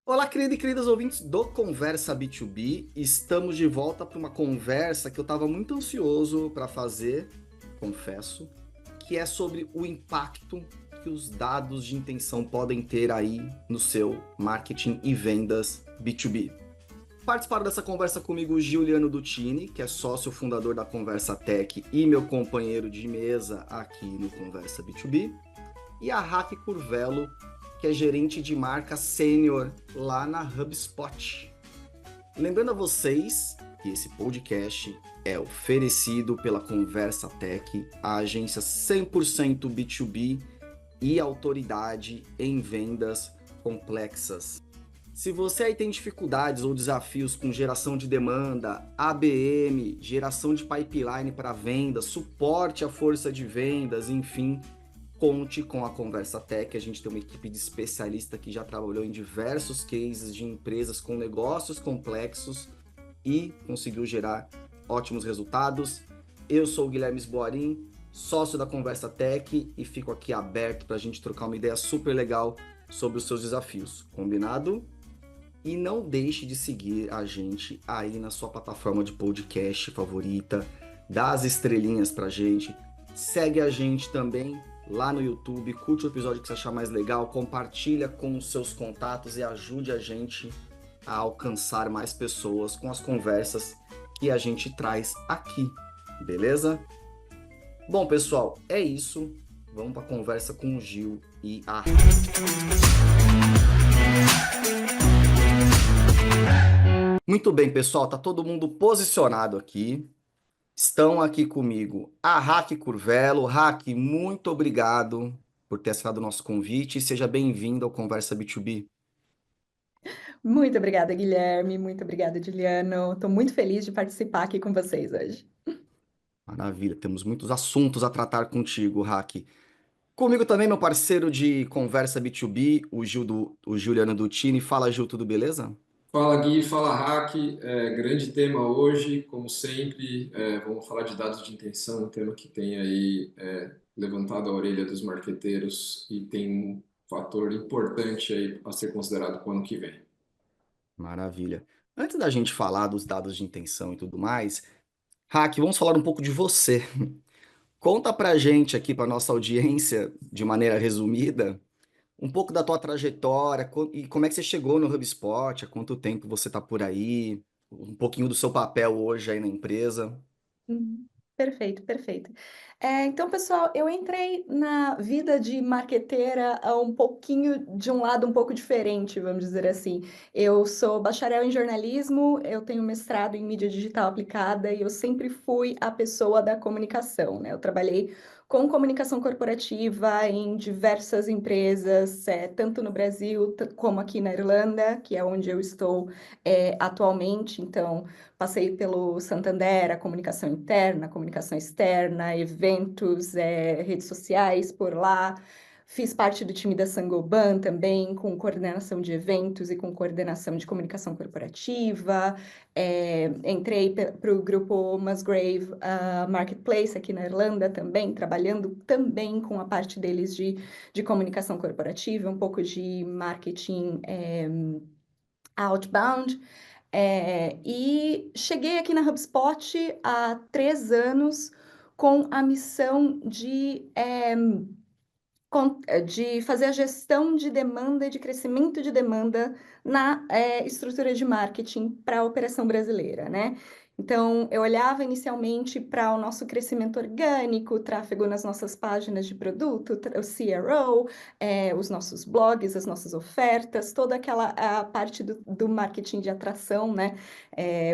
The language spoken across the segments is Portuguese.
Olá, querido e queridas ouvintes do Conversa B2B. Estamos de volta para uma conversa que eu estava muito ansioso para fazer, confesso, que é sobre o impacto que os dados de intenção podem ter aí no seu marketing e vendas B2B. Participaram dessa conversa comigo o Giuliano Dutini, que é sócio fundador da Conversa Tech e meu companheiro de mesa aqui no Conversa B2B, e a Raque Curvelo, que é gerente de marca sênior lá na HubSpot. Lembrando a vocês que esse podcast é oferecido pela Conversa Tech, a agência 100% B2B e autoridade em vendas complexas. Se você aí tem dificuldades ou desafios com geração de demanda, ABM, geração de pipeline para venda, suporte à força de vendas, enfim, conte com a Conversa Tech. A gente tem uma equipe de especialista que já trabalhou em diversos cases de empresas com negócios complexos e conseguiu gerar ótimos resultados. Eu sou o Guilherme Sboarin, sócio da Conversa Tech, e fico aqui aberto para a gente trocar uma ideia super legal sobre os seus desafios. Combinado? E não deixe de seguir a gente aí na sua plataforma de podcast favorita, dá as estrelinhas pra gente, segue a gente também lá no YouTube, curte o episódio que você achar mais legal, compartilha com os seus contatos e ajude a gente a alcançar mais pessoas com as conversas que a gente traz aqui, beleza? Bom, pessoal, é isso. Vamos para a conversa com o Gil e a... Muito bem, pessoal, tá todo mundo posicionado aqui. Estão aqui comigo a Raque Curvelo. Raque, muito obrigado por ter aceitado o nosso convite e seja bem-vindo ao Conversa B2B. Muito obrigada, Guilherme. Muito obrigada, Juliano. Estou muito feliz de participar aqui com vocês hoje. Maravilha, temos muitos assuntos a tratar contigo, Raque. Comigo também, meu parceiro de Conversa B2B, o Juliano Dutini. Fala, Gil, tudo beleza? Fala Gui, fala Hack, grande tema hoje, como sempre, vamos falar de dados de intenção, um tema que tem aí levantado a orelha dos marqueteiros e tem um fator importante aí a ser considerado para o ano que vem. Maravilha. Antes da gente falar dos dados de intenção e tudo mais, Raque, vamos falar um pouco de você. Conta pra gente aqui, pra nossa audiência, de maneira resumida, um pouco da tua trajetória e como é que você chegou no HubSpot, há quanto tempo você tá por aí, um pouquinho do seu papel hoje aí na empresa. Perfeito, perfeito. Então, pessoal, eu entrei na vida de marqueteira a um pouquinho de um lado um pouco diferente, vamos dizer assim. Eu sou bacharel em jornalismo, eu tenho mestrado em mídia digital aplicada e eu sempre fui a pessoa da comunicação, né? Eu trabalhei com comunicação corporativa em diversas empresas, tanto no Brasil como aqui na Irlanda, que é onde eu estou, atualmente. Então, passei pelo Santander, a comunicação interna, a comunicação externa, eventos, redes sociais por lá. Fiz parte do time da Sangoban também, com coordenação de eventos e com coordenação de comunicação corporativa. Entrei para o grupo Musgrave Marketplace aqui na Irlanda também, trabalhando também com a parte deles de comunicação corporativa, um pouco de marketing outbound. E cheguei aqui na HubSpot há 3 anos com a missão de fazer a gestão de demanda e de crescimento de demanda na estrutura de marketing para a operação brasileira, né? Então, eu olhava inicialmente para o nosso crescimento orgânico, o tráfego nas nossas páginas de produto, o CRO, os nossos blogs, as nossas ofertas, toda aquela a parte do marketing de atração, né?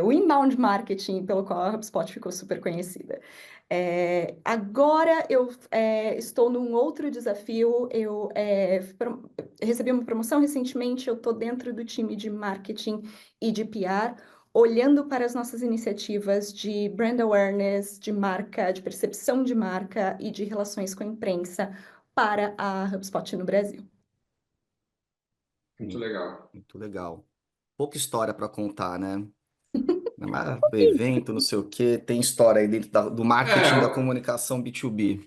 O inbound marketing, pelo qual a HubSpot ficou super conhecida. Agora eu estou num outro desafio. Eu recebi uma promoção recentemente. Eu estou dentro do time de marketing e de PR, olhando para as nossas iniciativas de brand awareness, de marca, de percepção de marca e de relações com a imprensa para a HubSpot no Brasil. Muito Muito, legal. muito legal. Pouca história para contar, né? Mas evento, não sei o quê, tem história aí dentro do marketing e da É, comunicação B2B.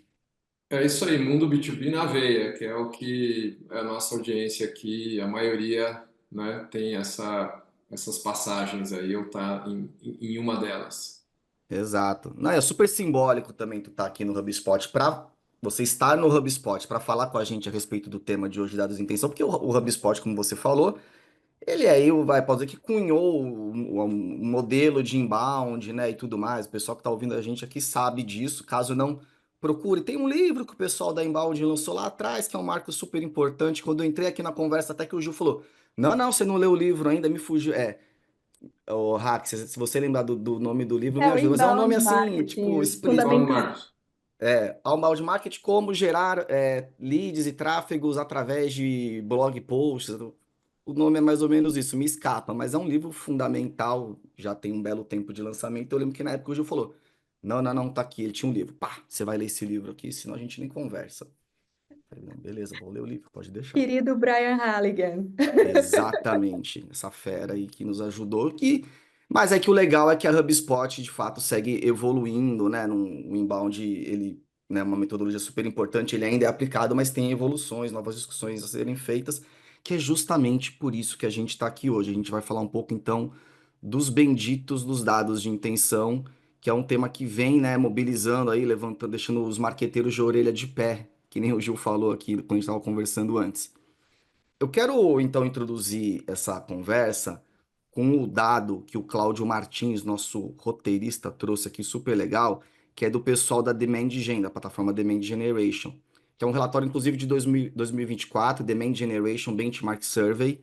é isso aí, mundo B2B na veia, que é o que a nossa audiência aqui, a maioria né, tem essas passagens aí, eu tá em uma delas. Exato. Não, é super simbólico também tu estar aqui no HubSpot para você estar no HubSpot para falar com a gente a respeito do tema de hoje, dados de intenção, porque o HubSpot, como você falou, ele aí pode dizer que cunhou o modelo de inbound, né, e tudo mais. O pessoal que está ouvindo a gente aqui sabe disso. Caso não, procure. Tem um livro que o pessoal da Inbound lançou lá atrás, que é um marco super importante. Quando eu entrei aqui na conversa, até que o Gil falou: Não, não, você não leu o livro ainda, me fugiu. O Hack, se você lembrar do nome do livro, me É o ajuda. Mas é um nome inbound assim, marketing, tipo, os explícito. Inbound fundamentos. Marketing. Outbound Marketing, como gerar leads e tráfegos através de blog posts. O nome é mais ou menos isso, me escapa, mas é um livro fundamental, já tem um belo tempo de lançamento. Eu lembro que na época o Gil falou: Não, não, não, tá aqui, ele tinha um livro. Pá, você vai ler esse livro aqui, senão a gente nem conversa. Falei, não, beleza, vou ler o livro, pode deixar. Querido Brian Halligan. Exatamente, essa fera aí que nos ajudou. Mas é que o legal é que a HubSpot de fato segue evoluindo, né? O inbound, ele, né, é uma metodologia super importante, ele ainda é aplicado, mas tem evoluções, novas discussões a serem feitas, que é justamente por isso que a gente está aqui hoje. A gente vai falar um pouco então dos benditos dos dados de intenção, que é um tema que vem, né, mobilizando aí, levantando, deixando os marqueteiros de orelha de pé, que nem o Gil falou aqui quando a gente estava conversando antes. Eu quero então introduzir essa conversa com o dado que o Cláudio Martins, nosso roteirista, trouxe aqui super legal, que é do pessoal da Demand Gen, da plataforma Demand Generation, que é um relatório inclusive de 2024, Demand Generation Benchmark Survey,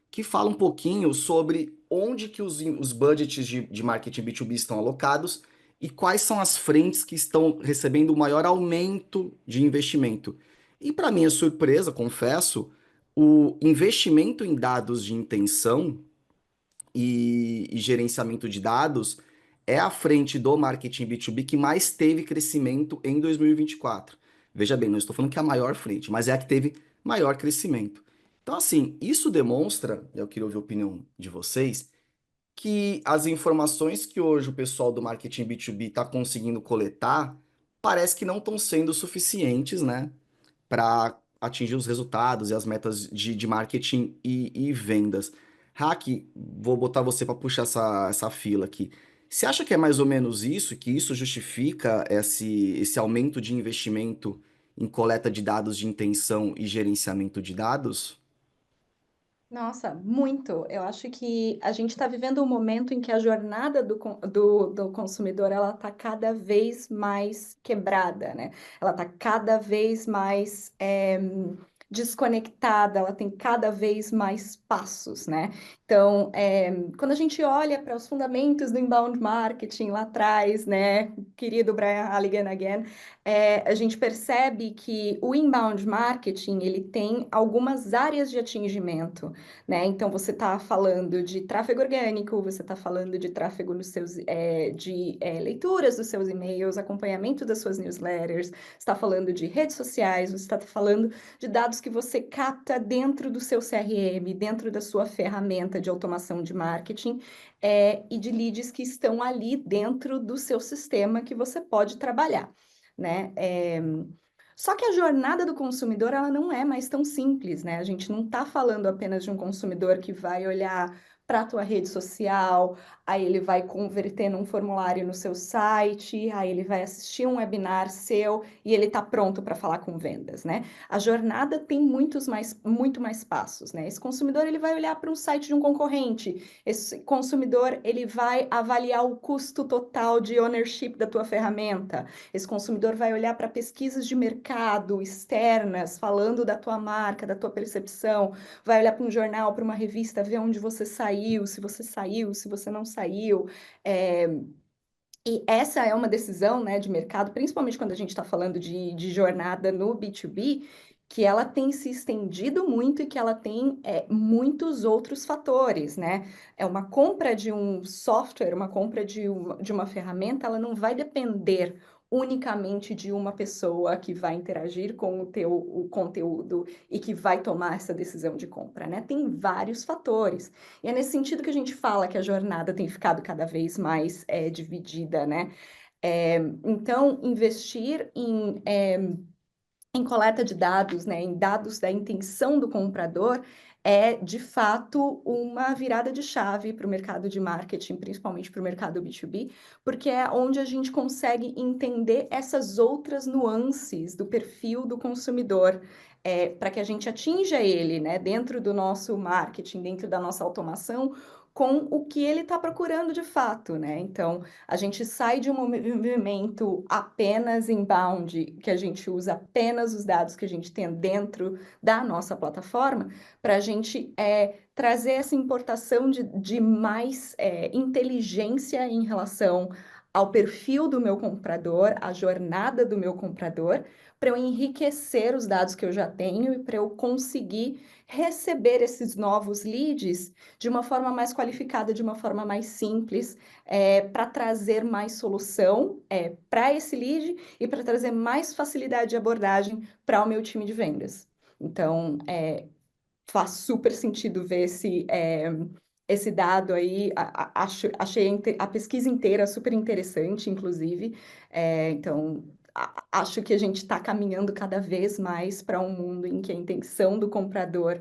que fala um pouquinho sobre onde que os budgets de marketing B2B estão alocados e quais são as frentes que estão recebendo o maior aumento de investimento. E para minha surpresa, confesso, o investimento em dados de intenção e gerenciamento de dados é a frente do marketing B2B que mais teve crescimento em 2024. Veja bem, não estou falando que é a maior frente, mas é a que teve maior crescimento. Então, assim, isso demonstra, eu queria ouvir a opinião de vocês, que as informações que hoje o pessoal do marketing B2B está conseguindo coletar parece que não estão sendo suficientes, né, para atingir os resultados e as metas de marketing e vendas. Hack, vou botar você para puxar essa fila aqui. Você acha que é mais ou menos isso, que isso justifica esse aumento de investimento em coleta de dados de intenção e gerenciamento de dados? Nossa, muito. Eu acho que a gente está vivendo um momento em que a jornada do consumidor ela está cada vez mais quebrada, né? Ela está cada vez mais desconectada, ela tem cada vez mais passos, né? Então, quando a gente olha para os fundamentos do inbound marketing lá atrás, né, querido Brian Halligan again, a gente percebe que o inbound marketing ele tem algumas áreas de atingimento, né? Então você está falando de tráfego orgânico, você está falando de tráfego nos seus leituras dos seus e-mails, acompanhamento das suas newsletters, está falando de redes sociais, você está falando de dados que você capta dentro do seu CRM, dentro da sua ferramenta de automação de marketing, e de leads que estão ali dentro do seu sistema que você pode trabalhar, né? Só que a jornada do consumidor, ela não é mais tão simples, né? A gente não está falando apenas de um consumidor que vai olhar para a tua rede social, aí ele vai converter num formulário no seu site, aí ele vai assistir um webinar seu e ele está pronto para falar com vendas, né? A jornada tem muito mais passos, né? Esse consumidor, ele vai olhar para um site de um concorrente, esse consumidor, ele vai avaliar o custo total de ownership da tua ferramenta, esse consumidor vai olhar para pesquisas de mercado externas, falando da tua marca, da tua percepção, vai olhar para um jornal, para uma revista, ver onde você saiu, se você não saiu. E essa é uma decisão, né, de mercado, principalmente quando a gente está falando de jornada no B2B, que ela tem se estendido muito e que ela tem muitos outros fatores, né? É uma compra de um software, uma compra de uma ferramenta, ela não vai depender unicamente de uma pessoa que vai interagir com o conteúdo e que vai tomar essa decisão de compra, né? Tem vários fatores. E é nesse sentido que a gente fala que a jornada tem ficado cada vez mais dividida, né? Então, investir em coleta de dados, né, em dados da intenção do comprador, é, de fato, uma virada de chave para o mercado de marketing, principalmente para o mercado B2B, porque é onde a gente consegue entender essas outras nuances do perfil do consumidor, para que a gente atinja ele, né, dentro do nosso marketing, dentro da nossa automação, com o que ele está procurando de fato, né? Então, a gente sai de um movimento apenas inbound, que a gente usa apenas os dados que a gente tem dentro da nossa plataforma, para a gente trazer essa importação de mais inteligência em relação ao perfil do meu comprador, à jornada do meu comprador, para eu enriquecer os dados que eu já tenho e para eu conseguir receber esses novos leads de uma forma mais qualificada, de uma forma mais simples, para trazer mais solução para esse lead e para trazer mais facilidade de abordagem para o meu time de vendas. Então, faz super sentido ver esse dado aí. Achei a pesquisa inteira super interessante, inclusive. Então, acho que a gente está caminhando cada vez mais para um mundo em que a intenção do comprador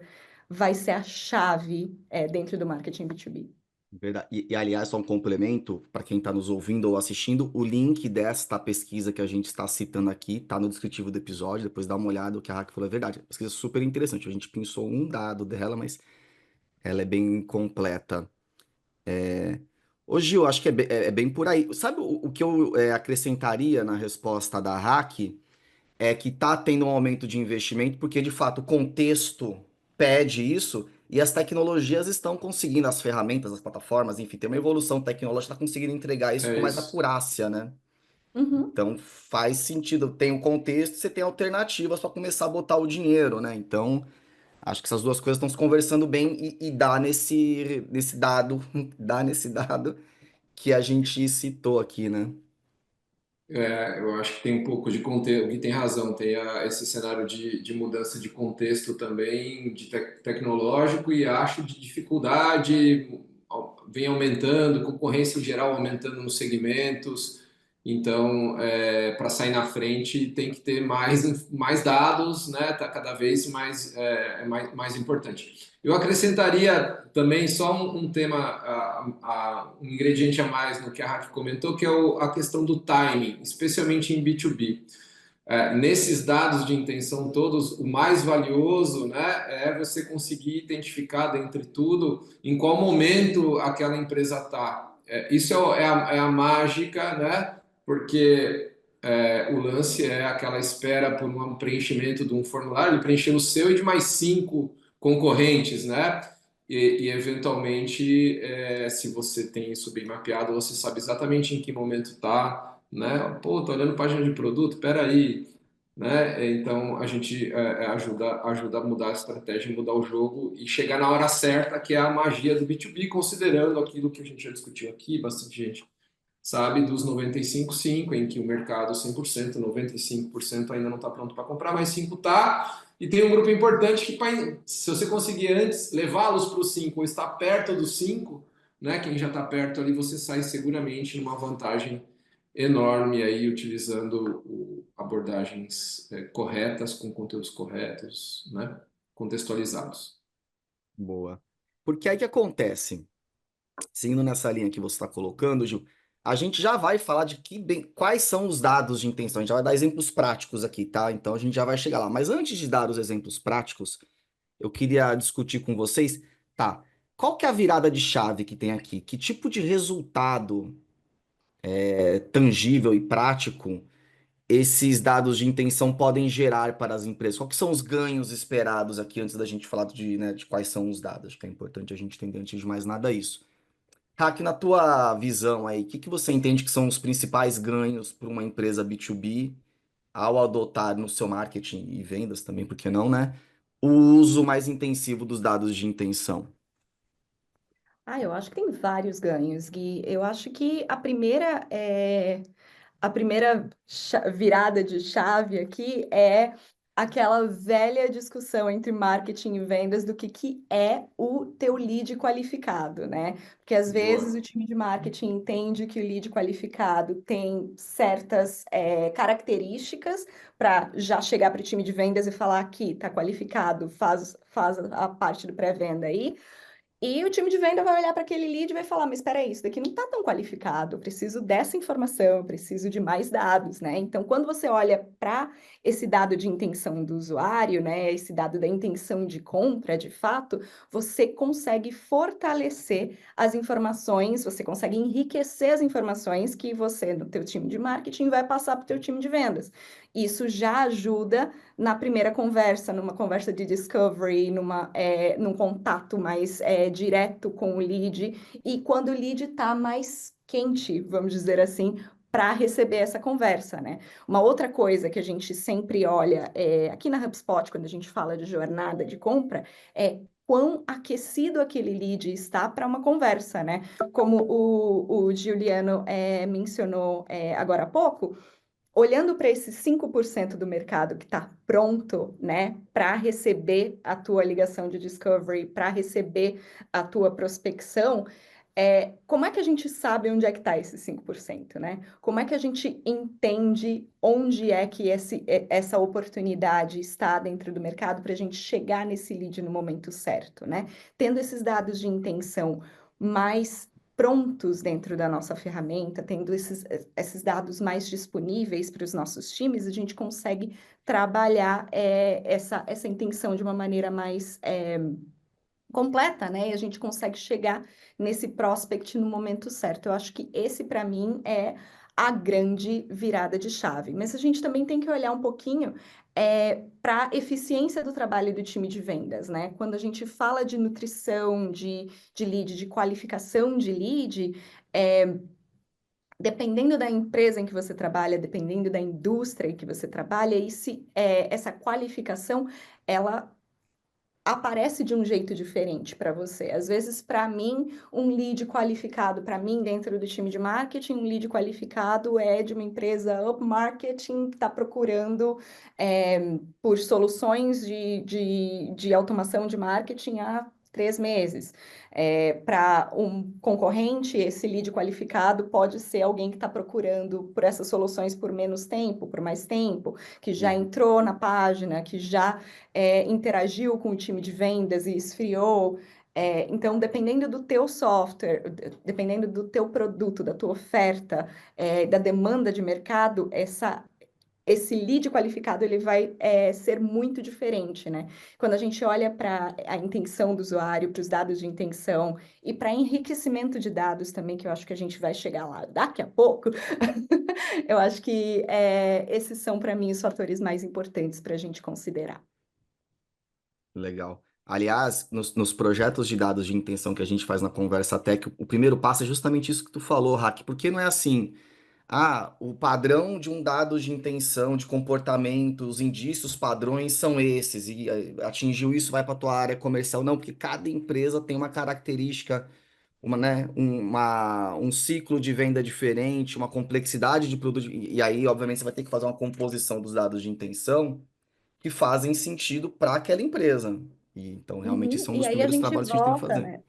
vai ser a chave, dentro do marketing B2B. Verdade. Aliás, só um complemento para quem está nos ouvindo ou assistindo, o link desta pesquisa que a gente está citando aqui está no descritivo do episódio, depois dá uma olhada, o que a Raquel falou é verdade. A pesquisa é super interessante, a gente pensou um dado dela, mas ela é bem completa. Ô Gil, acho que é bem por aí. Sabe o que eu acrescentaria na resposta da Hack? É que está tendo um aumento de investimento, porque de fato o contexto pede isso, e as tecnologias estão conseguindo, as ferramentas, as plataformas, enfim, tem uma evolução tecnológica, está conseguindo entregar isso É com mais isso. acurácia, né? Uhum. Então faz sentido, tem um contexto, você tem alternativas para começar a botar o dinheiro, né? Então acho que essas duas coisas estão se conversando bem e dá nesse dado, dá nesse dado que a gente citou aqui, né? Eu acho que tem um pouco de contexto, e tem razão, tem esse cenário de mudança de contexto também, tecnológico, e acho de dificuldade vem aumentando, concorrência em geral aumentando nos segmentos, então, para sair na frente tem que ter mais dados, né? Tá cada vez mais importante. Eu acrescentaria também só um tema, um ingrediente a mais no que a Rafa comentou, que é a questão do timing, especialmente em B2B. Nesses dados de intenção todos, o mais valioso, né, é você conseguir identificar, dentre tudo, em qual momento aquela empresa está. Isso é a mágica, né? Porque o lance é aquela espera por um preenchimento de um formulário, ele preencher o seu e de mais cinco concorrentes, né? E eventualmente, se você tem isso bem mapeado, você sabe exatamente em que momento está, né? Pô, tô olhando página de produto, peraí, né? Então a gente ajuda a mudar a estratégia, mudar o jogo e chegar na hora certa, que é a magia do B2B, considerando aquilo que a gente já discutiu aqui, bastante gente sabe, dos 95,5, em que o mercado 100%, 95% ainda não está pronto para comprar, mas 5 está. E tem um grupo importante que, se você conseguir antes levá-los para o 5 ou estar perto do 5, né, quem já está perto ali, você sai seguramente numa vantagem enorme aí, utilizando abordagens corretas, com conteúdos corretos, né, contextualizados. Boa. Porque aí que acontece? Seguindo nessa linha que você está colocando, Gil, a gente já vai falar de quais são os dados de intenção. A gente já vai dar exemplos práticos aqui, tá? Então a gente já vai chegar lá. Mas antes de dar os exemplos práticos, eu queria discutir com vocês, tá? Qual que é a virada de chave que tem aqui? Que tipo de resultado tangível e prático esses dados de intenção podem gerar para as empresas? Quais que são os ganhos esperados aqui antes da gente falar né, de quais são os dados? Acho que é importante a gente entender antes de mais nada isso. Hack, na tua visão aí, o que você entende que são os principais ganhos para uma empresa B2B ao adotar no seu marketing e vendas também, por que não, né? O uso mais intensivo dos dados de intenção. Eu acho que tem vários ganhos, Gui. Eu acho que a primeira virada de chave aqui é aquela velha discussão entre marketing e vendas do que é o teu lead qualificado, né? Porque às vezes o Boa. time de marketing entende que o lead qualificado tem certas características para já chegar para o time de vendas e falar aqui, tá qualificado, faz a parte do pré-venda aí. E o time de venda vai olhar para aquele lead e vai falar: mas espera aí, isso daqui não está tão qualificado, eu preciso dessa informação, eu preciso de mais dados, né? Então, quando você olha para esse dado de intenção do usuário, né, esse dado da intenção de compra, de fato, você consegue fortalecer as informações, você consegue enriquecer as informações que você, no teu time de marketing, vai passar para o teu time de vendas. Isso já ajuda na primeira conversa, numa conversa de discovery, num contato mais direto com o lead, e quando o lead está mais quente, vamos dizer assim, para receber essa conversa, né? Uma outra coisa que a gente sempre olha aqui na HubSpot, quando a gente fala de jornada de compra, é quão aquecido aquele lead está para uma conversa, né? Como o Giuliano mencionou agora há pouco, olhando para esses 5% do mercado que está pronto, né, para receber a tua ligação de discovery, para receber a tua prospecção, como é que a gente sabe onde é que está esse 5%, né? Como é que a gente entende onde é que essa oportunidade está dentro do mercado para a gente chegar nesse lead no momento certo, né? Tendo esses dados de intenção mais prontos dentro da nossa ferramenta, tendo esses dados mais disponíveis para os nossos times, a gente consegue trabalhar essa intenção de uma maneira mais completa, né? E a gente consegue chegar nesse prospect no momento certo. Eu acho que esse, para mim, é a grande virada de chave. Mas a gente também tem que olhar um pouquinho para a eficiência do trabalho do time de vendas, né? Quando a gente fala de nutrição, de lead, de qualificação de lead, dependendo da empresa em que você trabalha, dependendo da indústria em que você trabalha, essa qualificação, ela aparece de um jeito diferente para você. Às vezes, para mim, um lead qualificado, para mim, dentro do time de marketing, um lead qualificado é de uma empresa up marketing que está procurando por soluções de automação de marketing há 3 meses. Para um concorrente, esse lead qualificado pode ser alguém que está procurando por essas soluções por menos tempo, por mais tempo, que já Uhum. entrou na página, que já interagiu com o time de vendas e esfriou. Então, dependendo do teu software, dependendo do teu produto, da tua oferta, da demanda de mercado, esse lead qualificado ele vai ser muito diferente, né? Quando a gente olha para a intenção do usuário, para os dados de intenção e para enriquecimento de dados também, que eu acho que a gente vai chegar lá daqui a pouco, eu acho que esses são, para mim, os fatores mais importantes para a gente considerar. Legal. Aliás, nos projetos de dados de intenção que a gente faz na Conversa Tech, o primeiro passo é justamente isso que tu falou, Hack, porque não é assim, o padrão de um dado de intenção, de comportamento, os indícios padrões são esses, e atingiu isso, vai para tua área comercial. Não, porque cada empresa tem uma característica, um ciclo de venda diferente, uma complexidade de produto, e aí, obviamente, você vai ter que fazer uma composição dos dados de intenção que fazem sentido para aquela empresa. E, então, realmente, Uhum. esse é um E dos aí a primeiros gente trabalhos que a gente tem que volta, fazer. né?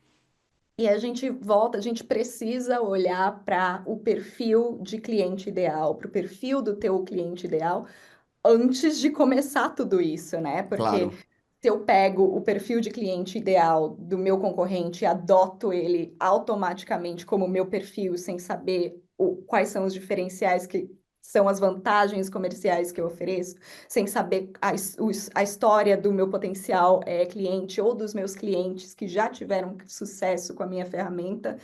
E a gente volta, a gente precisa olhar para o perfil de cliente ideal, para o perfil do teu cliente ideal, antes de começar tudo isso, né? Porque Claro. se eu pego o perfil de cliente ideal do meu concorrente e adoto ele automaticamente como meu perfil, sem saber quais são os diferenciais que são as vantagens comerciais que eu ofereço, sem saber a história do meu potencial cliente ou dos meus clientes que já tiveram sucesso com a minha ferramenta,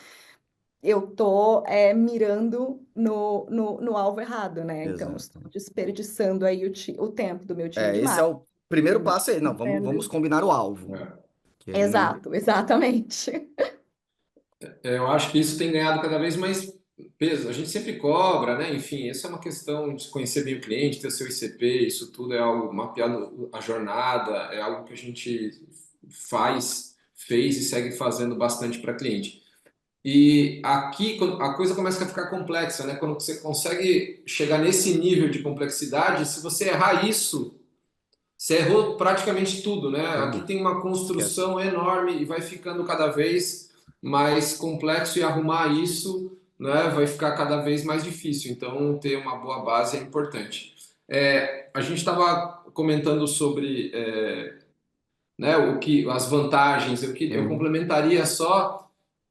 eu tô mirando no alvo errado, né? Então, eu Exato. estou desperdiçando aí o tempo do meu time de Esse é marketing, o primeiro do meu passo aí. Não, time de vamos vendas. combinar o alvo. É. Que ele não. Exato, exatamente. Eu acho que isso tem ganhado cada vez mais peso. A gente sempre cobra, né? Enfim, essa é uma questão de conhecer bem o cliente, ter o seu ICP, isso tudo é algo mapeado, a jornada, é algo que a gente fez e segue fazendo bastante para cliente. E aqui a coisa começa a ficar complexa, né? Quando você consegue chegar nesse nível de complexidade, se você errar isso, você errou praticamente tudo, né? Aqui Tudo. tem uma Esquece. construção enorme e vai ficando cada vez mais complexo e arrumar isso, né, vai ficar cada vez mais difícil. Então, ter uma boa base é importante. A gente estava comentando sobre né, as vantagens. Eu Uhum. complementaria só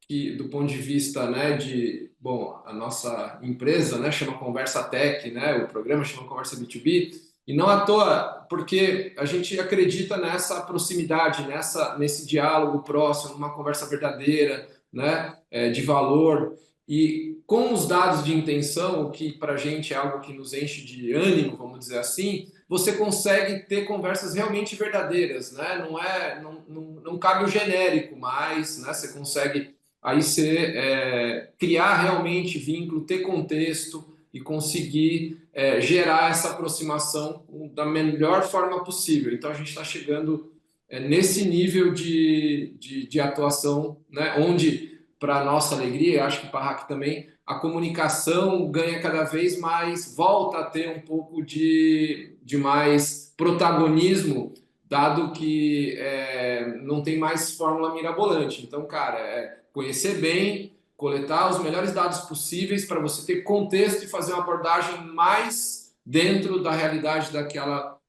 que do ponto de vista, né, de, bom, a nossa empresa, né, chama Conversa Tech, né, o programa chama Conversa B2B, e não à toa, porque a gente acredita nessa proximidade, nesse diálogo próximo, numa conversa verdadeira, né, de valor, e com os dados de intenção, o que para a gente é algo que nos enche de ânimo, vamos dizer assim, você consegue ter conversas realmente verdadeiras, né? Não cabe o genérico mais, né? Você consegue aí você criar realmente vínculo, ter contexto e conseguir gerar essa aproximação da melhor forma possível. Então a gente está chegando nesse nível de atuação, né, onde, para nossa alegria, acho que para a Hack também, a comunicação ganha cada vez mais, volta a ter um pouco de mais protagonismo, dado que não tem mais fórmula mirabolante. Então, cara, conhecer bem, coletar os melhores dados possíveis para você ter contexto e fazer uma abordagem mais dentro da realidade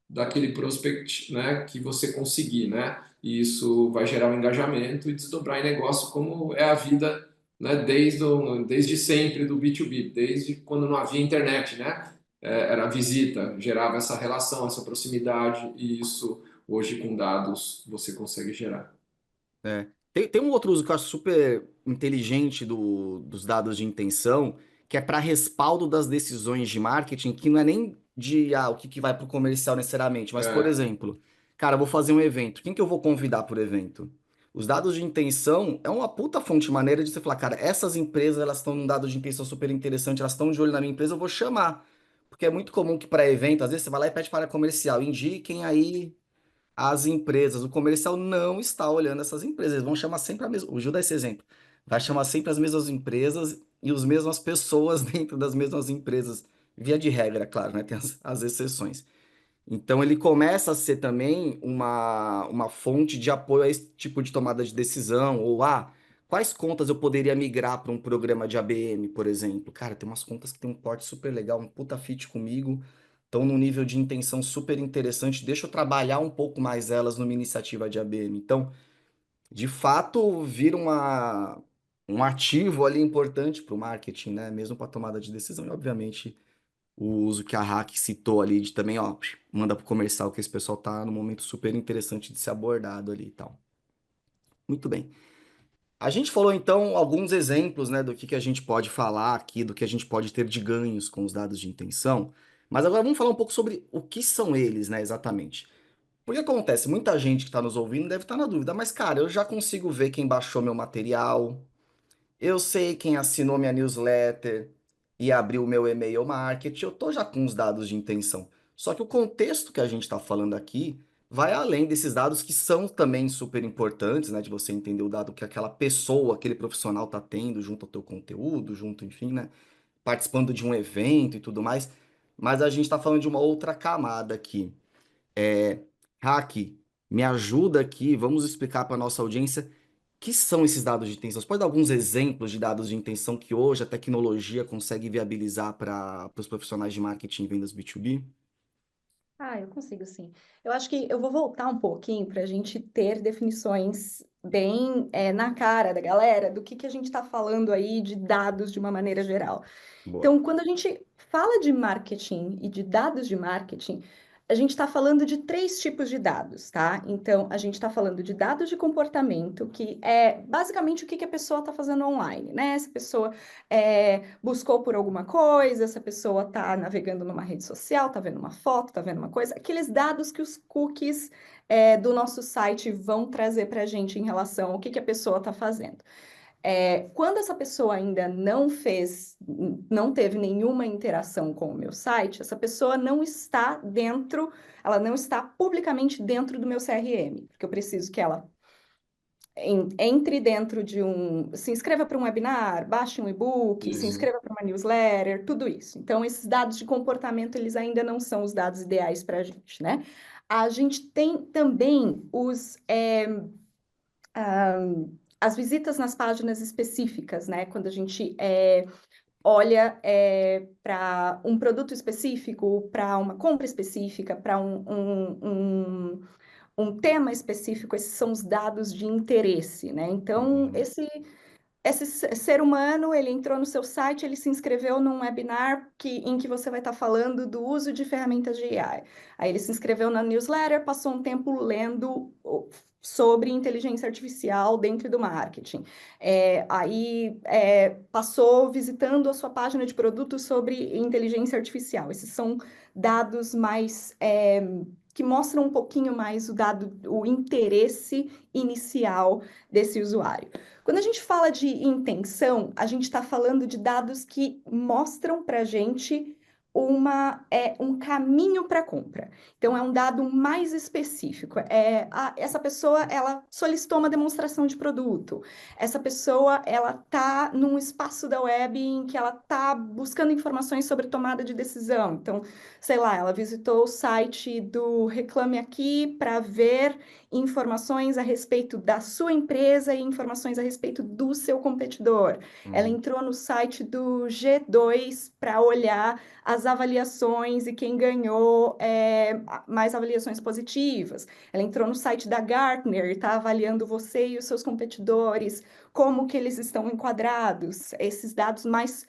daquele prospect, né, que você conseguir, né? E isso vai gerar um engajamento e desdobrar em negócio, como é a vida, né, desde sempre do B2B, desde quando não havia internet, né? Era a visita, gerava essa relação, essa proximidade, e isso hoje com dados você consegue gerar. É. Tem um outro uso que eu acho super inteligente dos dados de intenção, que é para respaldo das decisões de marketing, que não é nem de o que vai para o comercial necessariamente, mas, por É, exemplo, cara, eu vou fazer um evento. Quem que eu vou convidar para o evento? Os dados de intenção é uma puta fonte maneira de você falar, cara, essas empresas elas estão num dado de intenção super interessante, elas estão de olho na minha empresa, eu vou chamar. Porque é muito comum que para evento, às vezes você vai lá e pede para comercial, indiquem aí as empresas. O comercial não está olhando essas empresas. Eles vão chamar sempre a mesma. O Gil dá esse exemplo. Vai chamar sempre as mesmas empresas e as mesmas pessoas dentro das mesmas empresas. Via de regra, claro, né? Tem as exceções. Então ele começa a ser também uma fonte de apoio a esse tipo de tomada de decisão. Ou quais contas eu poderia migrar para um programa de ABM, por exemplo? Cara, tem umas contas que tem um porte super legal, um puta fit comigo, estão num nível de intenção super interessante. Deixa eu trabalhar um pouco mais elas numa iniciativa de ABM. Então, de fato, vira um ativo ali importante para o marketing, né? Mesmo para tomada de decisão. E, obviamente, o uso que a Hack citou ali de também, ó, manda pro comercial que esse pessoal tá num momento super interessante de ser abordado ali e tal. Muito bem. A gente falou então alguns exemplos, né, do que a gente pode falar aqui, do que a gente pode ter de ganhos com os dados de intenção, mas agora vamos falar um pouco sobre o que são eles, né, exatamente. Porque acontece, muita gente que está nos ouvindo deve estar na dúvida, mas cara, eu já consigo ver quem baixou meu material, eu sei quem assinou minha newsletter e abriu o meu e-mail marketing, eu tô já com os dados de intenção. Só que o contexto que a gente está falando aqui vai além desses dados que são também super importantes, né? De você entender o dado que aquela pessoa, aquele profissional está tendo junto ao teu conteúdo, junto, enfim, né? Participando de um evento e tudo mais. Mas a gente está falando de uma outra camada aqui. Hack, me ajuda aqui, vamos explicar para nossa audiência que são esses dados de intenção? Você pode dar alguns exemplos de dados de intenção que hoje a tecnologia consegue viabilizar para os profissionais de marketing e vendas B2B? Ah, eu consigo sim. Eu acho que eu vou voltar um pouquinho para a gente ter definições bem na cara da galera do que a gente está falando aí de dados de uma maneira geral. Boa. Então, quando a gente fala de marketing e de dados de marketing, a gente está falando de três tipos de dados, tá? Então, a gente está falando de dados de comportamento, que é basicamente o que a pessoa está fazendo online, né? Se a pessoa buscou por alguma coisa, se a pessoa está navegando numa rede social, está vendo uma foto, está vendo uma coisa, aqueles dados que os cookies do nosso site vão trazer para a gente em relação ao que a pessoa está fazendo. Quando essa pessoa ainda não teve nenhuma interação com o meu site, essa pessoa não está dentro, ela não está publicamente dentro do meu CRM, porque eu preciso que ela entre dentro se inscreva para um webinar, baixe um e-book, se isso. inscreva para uma newsletter, tudo isso. Então, esses dados de comportamento, eles ainda não são os dados ideais para a gente, né? A gente tem também as visitas nas páginas específicas, né? Quando a gente olha para um produto específico, para uma compra específica, para um tema específico, esses são os dados de interesse, né? Então, esse ser humano, ele entrou no seu site, ele se inscreveu num webinar em que você vai estar falando do uso de ferramentas de AI. Aí ele se inscreveu na newsletter, passou um tempo lendo sobre inteligência artificial dentro do marketing. Aí passou visitando a sua página de produtos sobre inteligência artificial. Esses são dados mais que mostram um pouquinho mais o interesse inicial desse usuário. Quando a gente fala de intenção, a gente está falando de dados que mostram para a gente um caminho para compra. Então, é um dado mais específico. Essa pessoa, ela solicitou uma demonstração de produto. Essa pessoa, ela está num espaço da web em que ela está buscando informações sobre tomada de decisão. Então, sei lá, ela visitou o site do Reclame Aqui para ver informações a respeito da sua empresa e informações a respeito do seu competidor. Ela entrou no site do G2 para olhar as avaliações e quem ganhou mais avaliações positivas. Ela entrou no site da Gartner e está avaliando você e os seus competidores, como que eles estão enquadrados, esses dados mais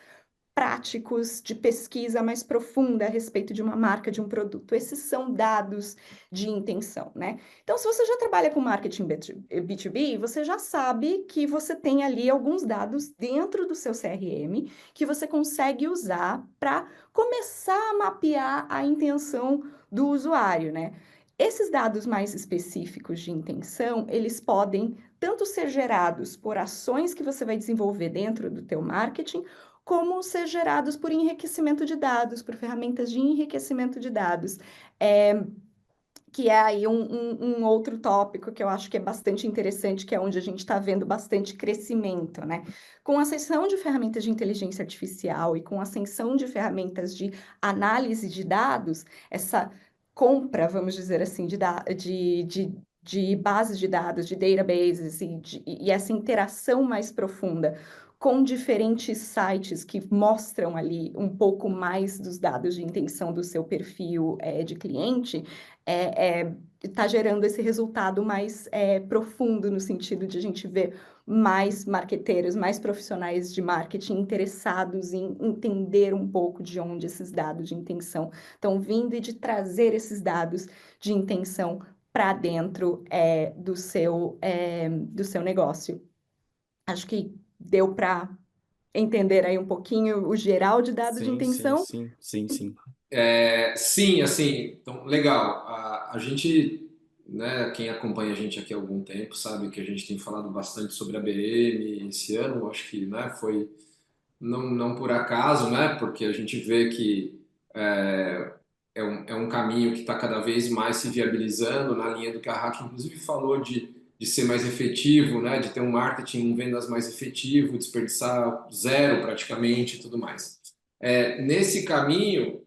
práticos de pesquisa mais profunda a respeito de uma marca, de um produto. Esses são dados de intenção, né? Então, se você já trabalha com marketing B2B, você já sabe que você tem ali alguns dados dentro do seu CRM que você consegue usar para começar a mapear a intenção do usuário, né? Esses dados mais específicos de intenção, eles podem tanto ser gerados por ações que você vai desenvolver dentro do teu marketing, como ser gerados por enriquecimento de dados, por ferramentas de enriquecimento de dados, que é aí um outro tópico que eu acho que é bastante interessante, que é onde a gente está vendo bastante crescimento, né? Com a ascensão de ferramentas de inteligência artificial e com a ascensão de ferramentas de análise de dados, essa compra, vamos dizer assim, de bases de dados, de databases e essa interação mais profunda com diferentes sites que mostram ali um pouco mais dos dados de intenção do seu perfil de cliente, está gerando esse resultado mais profundo, no sentido de a gente ver mais marqueteiros, mais profissionais de marketing interessados em entender um pouco de onde esses dados de intenção estão vindo e de trazer esses dados de intenção para dentro do seu negócio. Acho que deu para entender aí um pouquinho o geral de dados de intenção. Sim. Sim, assim, então, legal. A gente, né, quem acompanha a gente aqui há algum tempo sabe que a gente tem falado bastante sobre a BM esse ano. Acho que, né, foi não por acaso, né, porque a gente vê que é um caminho que está cada vez mais se viabilizando na linha do que a Hack inclusive falou de ser mais efetivo, né, de ter um marketing, um vendas mais efetivo, desperdiçar zero praticamente e tudo mais. Nesse caminho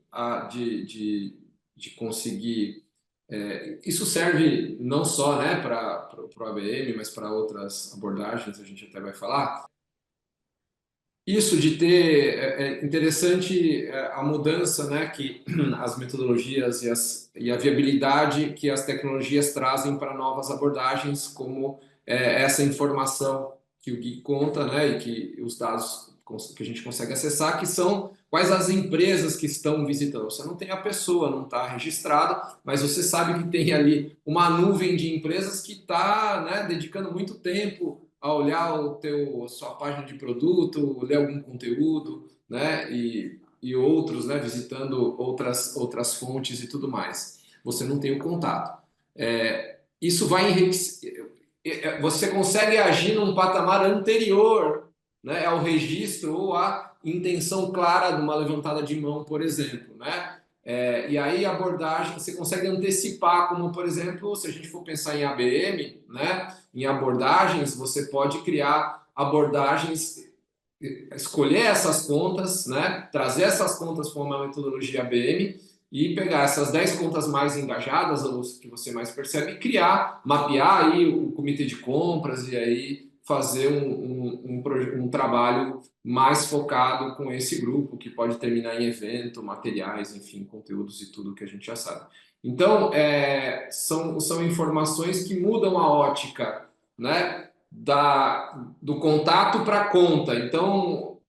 de conseguir, isso serve não só, né, para o ABM, mas para outras abordagens, a gente até vai falar. Isso de ter, interessante a mudança, né, que as metodologias e a viabilidade que as tecnologias trazem para novas abordagens, como essa informação que o Gui conta, né, e que os dados que a gente consegue acessar, que são quais as empresas que estão visitando. Você não tem a pessoa, não está registrada, mas você sabe que tem ali uma nuvem de empresas que está, né, dedicando muito tempo a olhar a sua página de produto, ler algum conteúdo, né, e outros, né, visitando outras fontes e tudo mais. Você não tem o contato. Isso vai enriquecer. Você consegue agir num patamar anterior, né, ao registro ou à intenção clara de uma levantada de mão, por exemplo, né? E aí a abordagem você consegue antecipar, como por exemplo, se a gente for pensar em ABM, né, em abordagens, você pode criar abordagens, escolher essas contas, né, trazer essas contas com uma metodologia ABM e pegar essas 10 contas mais engajadas, os que você mais percebe, e criar, mapear aí o comitê de compras e aí fazer um trabalho mais focado com esse grupo, que pode terminar em evento, materiais, enfim, conteúdos e tudo que a gente já sabe. Então, são informações que mudam a ótica, né, do contato para a conta. Então,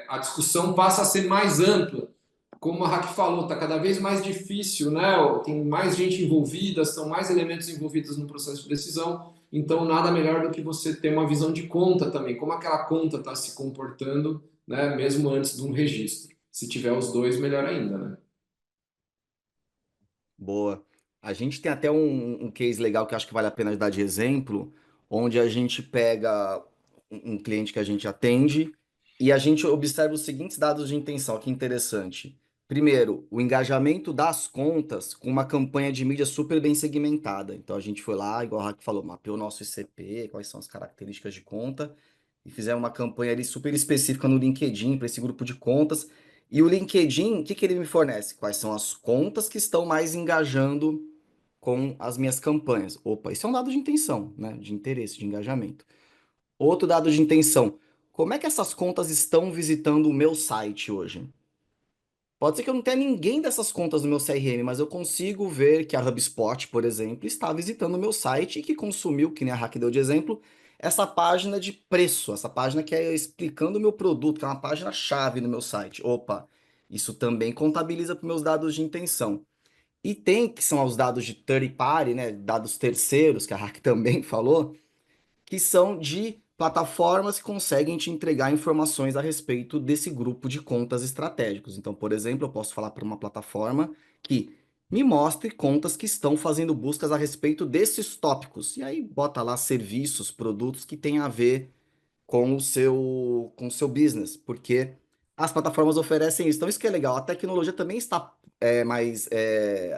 a discussão passa a ser mais ampla. Como a Raquel falou, está cada vez mais difícil, né? Tem mais gente envolvida, são mais elementos envolvidos no processo de decisão. Então, nada melhor do que você ter uma visão de conta também, como aquela conta está se comportando, né? Mesmo antes de um registro. Se tiver os dois, melhor ainda, né? Boa. A gente tem até um case legal que eu acho que vale a pena dar de exemplo, onde a gente pega um cliente que a gente atende e a gente observa os seguintes dados de intenção. Que interessante. Primeiro, o engajamento das contas com uma campanha de mídia super bem segmentada. Então a gente foi lá, igual a Raquel falou, mapeou o nosso ICP, quais são as características de conta, e fizemos uma campanha ali super específica no LinkedIn para esse grupo de contas. E o LinkedIn, o que que ele me fornece? Quais são as contas que estão mais engajando com as minhas campanhas? Opa, isso é um dado de intenção, né? De interesse, de engajamento. Outro dado de intenção. Como é que essas contas estão visitando o meu site hoje? Pode ser que eu não tenha ninguém dessas contas no meu CRM, mas eu consigo ver que a HubSpot, por exemplo, está visitando o meu site e que consumiu, que nem a Hack deu de exemplo, essa página de preço, essa página que é explicando o meu produto, que é uma página-chave no meu site. Opa, isso também contabiliza para meus dados de intenção. E tem, que são os dados de third party, né, dados terceiros, que a Hack também falou, que são de plataformas que conseguem te entregar informações a respeito desse grupo de contas estratégicos. Então, por exemplo, eu posso falar para uma plataforma que me mostre contas que estão fazendo buscas a respeito desses tópicos. E aí bota lá serviços, produtos que têm a ver com o seu business, porque as plataformas oferecem isso. Então, isso que é legal. A tecnologia também está mais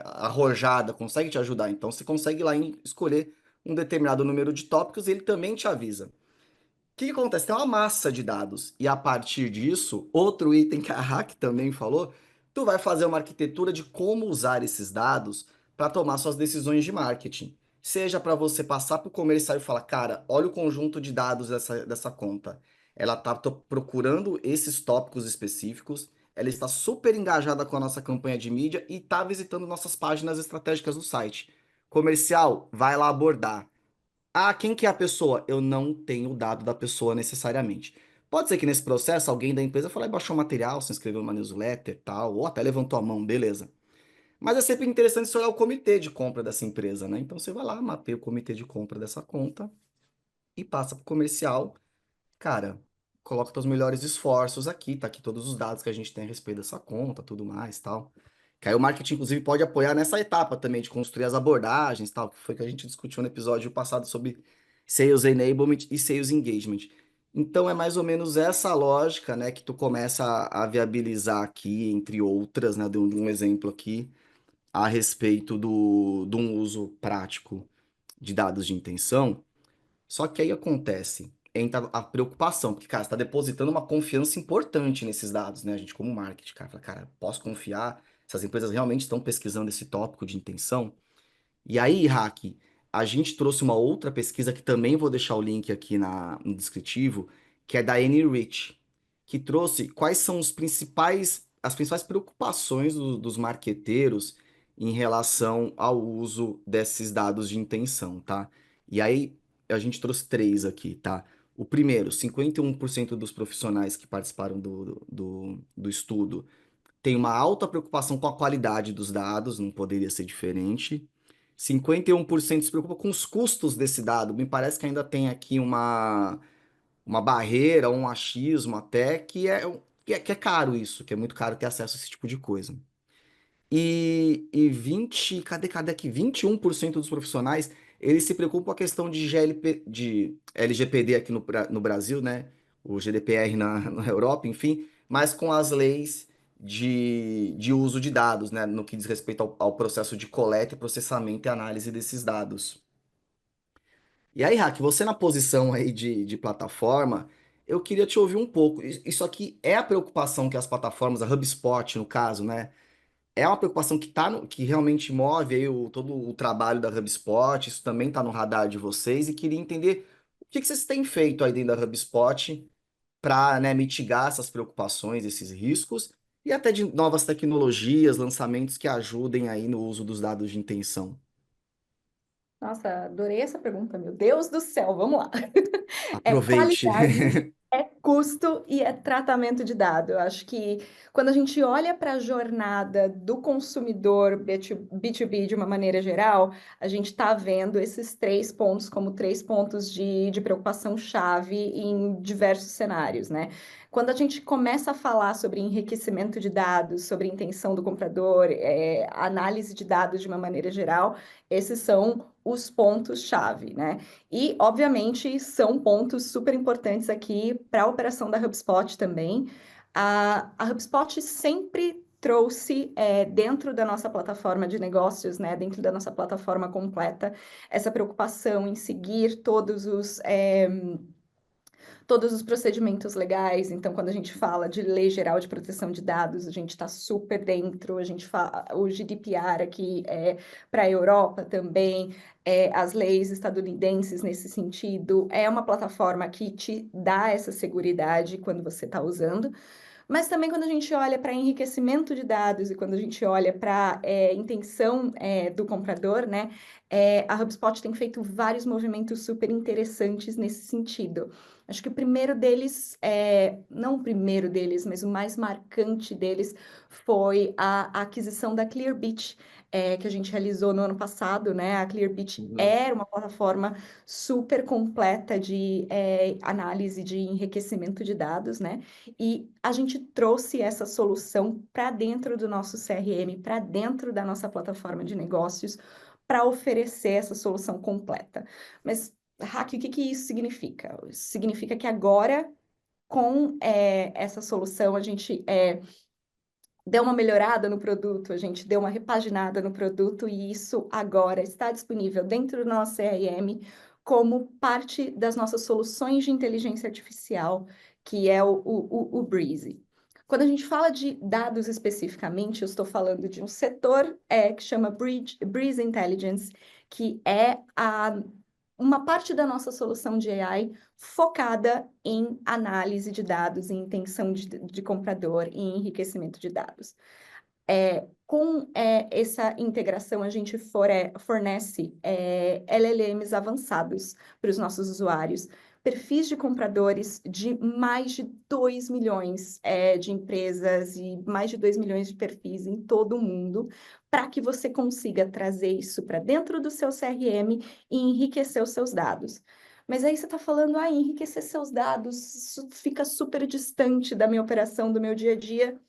arrojada, consegue te ajudar. Então, você consegue ir lá escolher um determinado número de tópicos e ele também te avisa. O que que acontece? Tem uma massa de dados. E a partir disso, outro item que a Hack também falou, tu vai fazer uma arquitetura de como usar esses dados para tomar suas decisões de marketing. Seja para você passar para o comercial e falar, cara, olha o conjunto de dados dessa conta. Ela está procurando esses tópicos específicos, ela está super engajada com a nossa campanha de mídia e está visitando nossas páginas estratégicas do site. Comercial, vai lá abordar. Ah, quem que é a pessoa? Eu não tenho o dado da pessoa necessariamente. Pode ser que nesse processo alguém da empresa foi lá e baixou o material, se inscreveu numa newsletter, tal, ou até levantou a mão, beleza. Mas é sempre interessante você olhar o comitê de compra dessa empresa, né? Então você vai lá, mapeia o comitê de compra dessa conta e passa para o comercial. Cara, coloca teus melhores esforços aqui, tá aqui todos os dados que a gente tem a respeito dessa conta, tudo mais, tal. Que aí o marketing, inclusive, pode apoiar nessa etapa também de construir as abordagens, tal, que foi que a gente discutiu no episódio passado sobre Sales Enablement e Sales Engagement. Então é mais ou menos essa lógica, né, que tu começa a viabilizar aqui, entre outras, né, de um exemplo aqui, a respeito de um uso prático de dados de intenção. Só que aí acontece, entra a preocupação, porque, cara, você está depositando uma confiança importante nesses dados, né? A gente, como marketing, cara, fala, cara, posso confiar? Essas empresas realmente estão pesquisando esse tópico de intenção? E aí, Hack, a gente trouxe uma outra pesquisa que também vou deixar o link aqui no descritivo, que é da Annie que trouxe quais são as principais preocupações dos marqueteiros em relação ao uso desses dados de intenção, tá? E aí, a gente trouxe três aqui, tá? O primeiro, 51% dos profissionais que participaram do estudo tem uma alta preocupação com a qualidade dos dados, não poderia ser diferente. 51% se preocupa com os custos desse dado. Me parece que ainda tem aqui uma barreira, um achismo até, que é caro isso, que é muito caro ter acesso a esse tipo de coisa. E 20, cadê aqui? 21% dos profissionais, eles se preocupam com a questão de LGPD aqui no Brasil, né? O GDPR na Europa, enfim, mas com as leis de uso de dados, né? No que diz respeito ao processo de coleta, processamento e análise desses dados. E aí, Hack, você na posição aí de plataforma, eu queria te ouvir um pouco. Isso aqui é a preocupação que as plataformas, a HubSpot, no caso, né? é uma preocupação que, que realmente move aí todo o trabalho da HubSpot, isso também está no radar de vocês, e queria entender o que vocês têm feito aí dentro da HubSpot para, né, mitigar essas preocupações, esses riscos, e até de novas tecnologias, lançamentos que ajudem aí no uso dos dados de intenção. Nossa, adorei essa pergunta, meu Deus do céu, vamos lá. É Aproveite. qualidade, é custo e é tratamento de dado. Eu acho que quando a gente olha para a jornada do consumidor B2B de uma maneira geral, a gente está vendo esses 3 pontos como 3 pontos de preocupação-chave em diversos cenários, né? Quando a gente começa a falar sobre enriquecimento de dados, sobre intenção do comprador, análise de dados de uma maneira geral, esses são os pontos-chave, né? E, obviamente, são pontos super importantes aqui para a operação da HubSpot também. A HubSpot sempre trouxe dentro da nossa plataforma de negócios, né, dentro da nossa plataforma completa, essa preocupação em seguir todos os procedimentos legais. Então, quando a gente fala de Lei Geral de Proteção de Dados, a gente está super dentro. A gente fala o GDPR aqui para a Europa também, as leis estadunidenses nesse sentido. É uma plataforma que te dá essa seguridade quando você está usando. Mas também quando a gente olha para enriquecimento de dados e quando a gente olha para intenção do comprador, né, a HubSpot tem feito vários movimentos super interessantes nesse sentido. Acho que o primeiro deles, não o primeiro deles, mas o mais marcante deles foi a aquisição da Clearbit, que a gente realizou no ano passado, né? A Clearbit Uhum. era uma plataforma super completa de análise de enriquecimento de dados, né? E a gente trouxe essa solução para dentro do nosso CRM, para dentro da nossa plataforma de negócios, para oferecer essa solução completa. Mas, Hack, o que que isso significa? Significa que agora, com essa solução, a gente deu uma melhorada no produto, a gente deu uma repaginada no produto e isso agora está disponível dentro do nosso CRM como parte das nossas soluções de inteligência artificial, que é o Breezy. Quando a gente fala de dados especificamente, eu estou falando de um setor que chama Breeze Intelligence, que é uma parte da nossa solução de AI focada em análise de dados, em intenção de comprador e enriquecimento de dados. Com essa integração, a gente fornece LLMs avançados para os nossos usuários, perfis de compradores de mais de 2 milhões de empresas e mais de 2 milhões de perfis em todo o mundo, para que você consiga trazer isso para dentro do seu CRM e enriquecer os seus dados. Mas aí você está falando, enriquecer seus dados, isso fica super distante da minha operação, do meu dia a dia.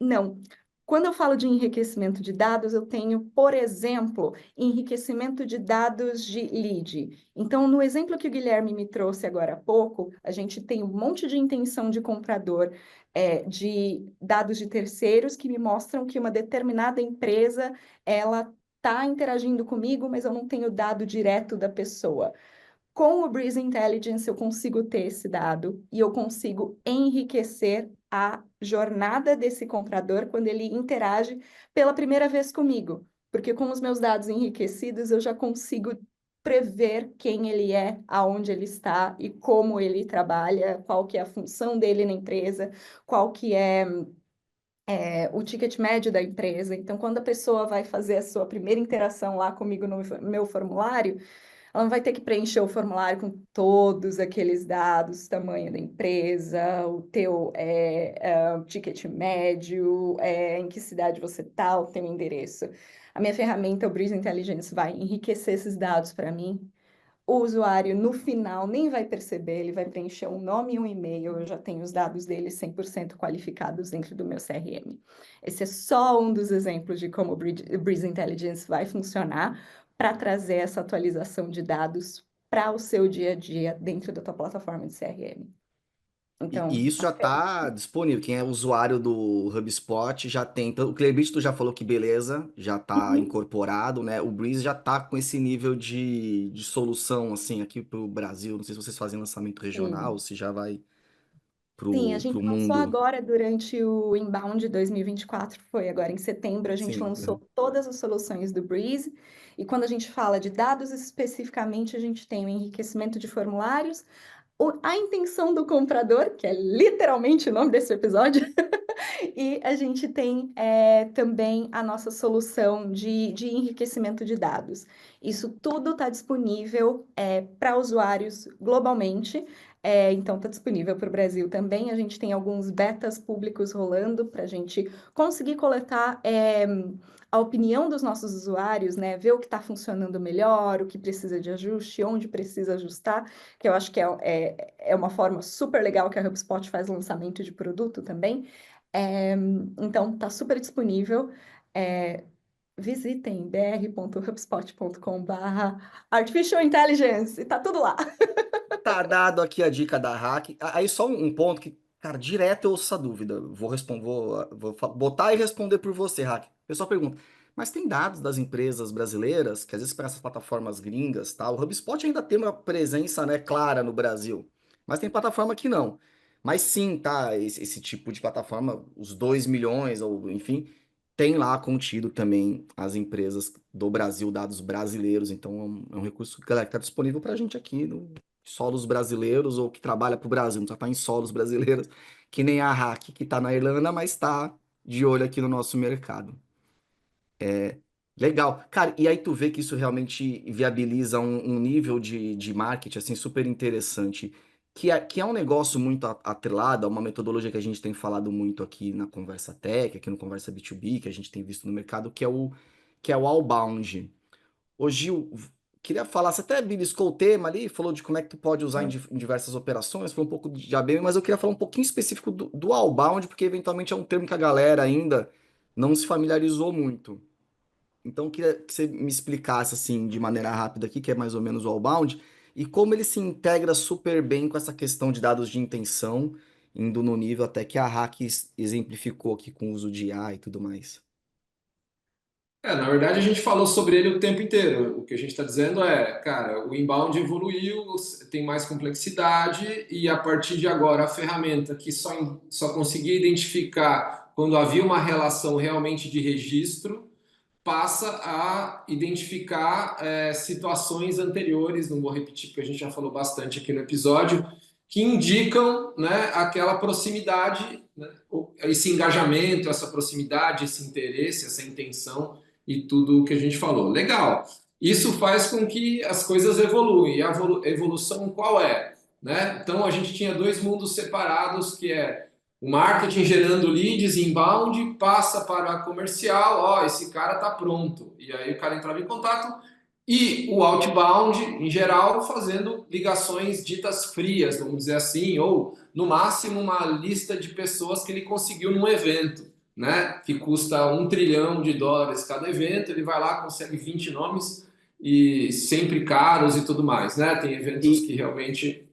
Não. Quando eu falo de enriquecimento de dados, eu tenho, por exemplo, enriquecimento de dados de lead. Então, no exemplo que o Guilherme me trouxe agora há pouco, a gente tem um monte de intenção de comprador de dados de terceiros que me mostram que uma determinada empresa, ela está interagindo comigo, mas eu não tenho dado direto da pessoa. Com o Breeze Intelligence, eu consigo ter esse dado e eu consigo enriquecer a jornada desse comprador quando ele interage pela primeira vez comigo. Porque com os meus dados enriquecidos, eu já consigo prever quem ele é, aonde ele está e como ele trabalha, qual que é a função dele na empresa, qual que é o ticket médio da empresa. Então, quando a pessoa vai fazer a sua primeira interação lá comigo no meu formulário, ela não vai ter que preencher o formulário com todos aqueles dados, tamanho da empresa, o teu ticket médio, em que cidade você está, o teu endereço. A minha ferramenta, o Breeze Intelligence, vai enriquecer esses dados para mim. O usuário, no final, nem vai perceber, ele vai preencher um nome e um e-mail, eu já tenho os dados dele 100% qualificados dentro do meu CRM. Esse é só um dos exemplos de como o Breeze Intelligence vai funcionar para trazer essa atualização de dados para o seu dia a dia dentro da tua plataforma de CRM. E Então, isso já está disponível. Quem é usuário do HubSpot já tem. O Clearbit tu já falou que beleza, já está Uhum. incorporado, né? O Breeze já está com esse nível de solução, assim, aqui para o Brasil. Não sei se vocês fazem lançamento regional, Sim. se já vai Sim, a pro gente lançou mundo? agora durante o Inbound 2024, foi agora em setembro, a gente Sim. lançou todas as soluções do Breeze. E quando a gente fala de dados especificamente, a gente tem o enriquecimento de formulários, a intenção do comprador, que é literalmente o nome desse episódio, e a gente tem também a nossa solução de enriquecimento de dados. Isso tudo está disponível para usuários globalmente. Então, está disponível para o Brasil também. A gente tem alguns betas públicos rolando para a gente conseguir coletar a opinião dos nossos usuários, né? Ver o que está funcionando melhor, o que precisa de ajuste, onde precisa ajustar, que eu acho que é uma forma super legal que a HubSpot faz lançamento de produto também. Então, tá super disponível. Visitem br.hubspot.com/artificial intelligence, e tá tudo lá. Tá dado aqui a dica da hack. Aí só um ponto que, cara, direto eu ouço essa dúvida. Vou responder, botar e responder por você, hack. O pessoal pergunta, mas tem dados das empresas brasileiras, que às vezes para essas plataformas gringas, tá? O HubSpot ainda tem uma presença, né, clara no Brasil, mas tem plataforma que não. Mas sim, tá? Esse tipo de plataforma, os 2 milhões, ou enfim, tem lá contido também as empresas do Brasil, dados brasileiros. Então é um recurso, galera, que está disponível para a gente aqui no solos brasileiros ou que trabalha para o Brasil, não só está em solos brasileiros, que nem a Hack, que está na Irlanda, mas está de olho aqui no nosso mercado. Legal. Cara, e aí tu vê que isso realmente viabiliza um nível de marketing assim, super interessante, que é um negócio muito atrelado a uma metodologia que a gente tem falado muito aqui na Conversa Tech, aqui no Conversa B2B, que a gente tem visto no mercado, que é o outbound. Ô Gil, queria falar, você até beliscou o tema ali, falou de como é que tu pode usar em diversas operações, falou um pouco de ABM, mas eu queria falar um pouquinho específico do outbound, porque eventualmente é um termo que a galera ainda não se familiarizou muito. Então, eu queria que você me explicasse, assim, de maneira rápida aqui, que é mais ou menos o outbound, e como ele se integra super bem com essa questão de dados de intenção, indo no nível até que a Hack exemplificou aqui com o uso de IA e tudo mais. Na verdade, a gente falou sobre ele o tempo inteiro. O que a gente está dizendo é, cara, o inbound evoluiu, tem mais complexidade e a partir de agora a ferramenta que só conseguia identificar quando havia uma relação realmente de registro passa a identificar situações anteriores, não vou repetir porque a gente já falou bastante aqui no episódio, que indicam, né, aquela proximidade, né, esse engajamento, essa proximidade, esse interesse, essa intenção e tudo o que a gente falou. Legal. Isso faz com que as coisas evoluem. E a evolução qual é? Né? Então a gente tinha dois mundos separados, que é o marketing gerando leads inbound, passa para a comercial, ó, esse cara está pronto. E aí o cara entrava em contato. E o outbound, em geral, fazendo ligações ditas frias, vamos dizer assim, ou no máximo uma lista de pessoas que ele conseguiu num evento, né? Que custa US$ 1 trilhão cada evento, ele vai lá, consegue 20 nomes e sempre caros e tudo mais, né? Tem eventos que E, realmente.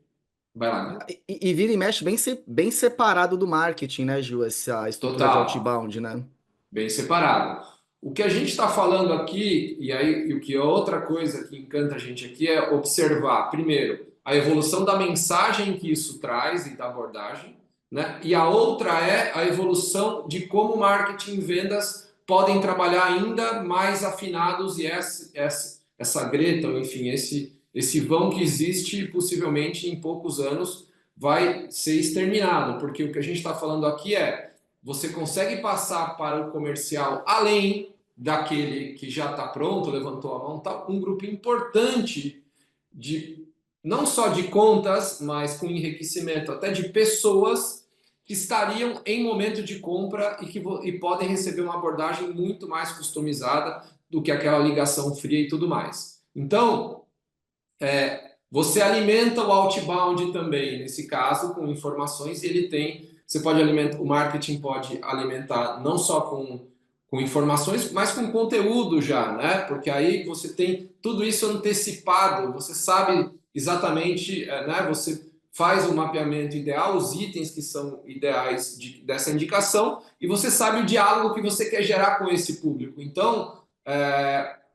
Vai lá, né? e vira e mexe bem separado do marketing, né, Gil? Essa estrutura de Total. outbound, né? Bem separado. O que a gente está falando aqui, e o que é outra coisa que encanta a gente aqui, é observar, primeiro, a evolução da mensagem que isso traz e da abordagem, né? E a outra é a evolução de como marketing e vendas podem trabalhar ainda mais afinados e essa greta, ou enfim, esse vão que existe possivelmente em poucos anos vai ser exterminado, porque o que a gente está falando aqui é você consegue passar para o comercial além daquele que já está pronto, levantou a mão, tá um grupo importante de não só de contas, mas com enriquecimento até de pessoas que estariam em momento de compra e podem receber uma abordagem muito mais customizada do que aquela ligação fria e tudo mais. Então, você alimenta o outbound também, nesse caso, com informações, e ele tem. Você pode alimentar, o marketing pode alimentar não só com informações, mas com conteúdo já, né? Porque aí você tem tudo isso antecipado, você sabe exatamente, né? Você faz o mapeamento ideal, os itens que são ideais dessa indicação, e você sabe o diálogo que você quer gerar com esse público. Então,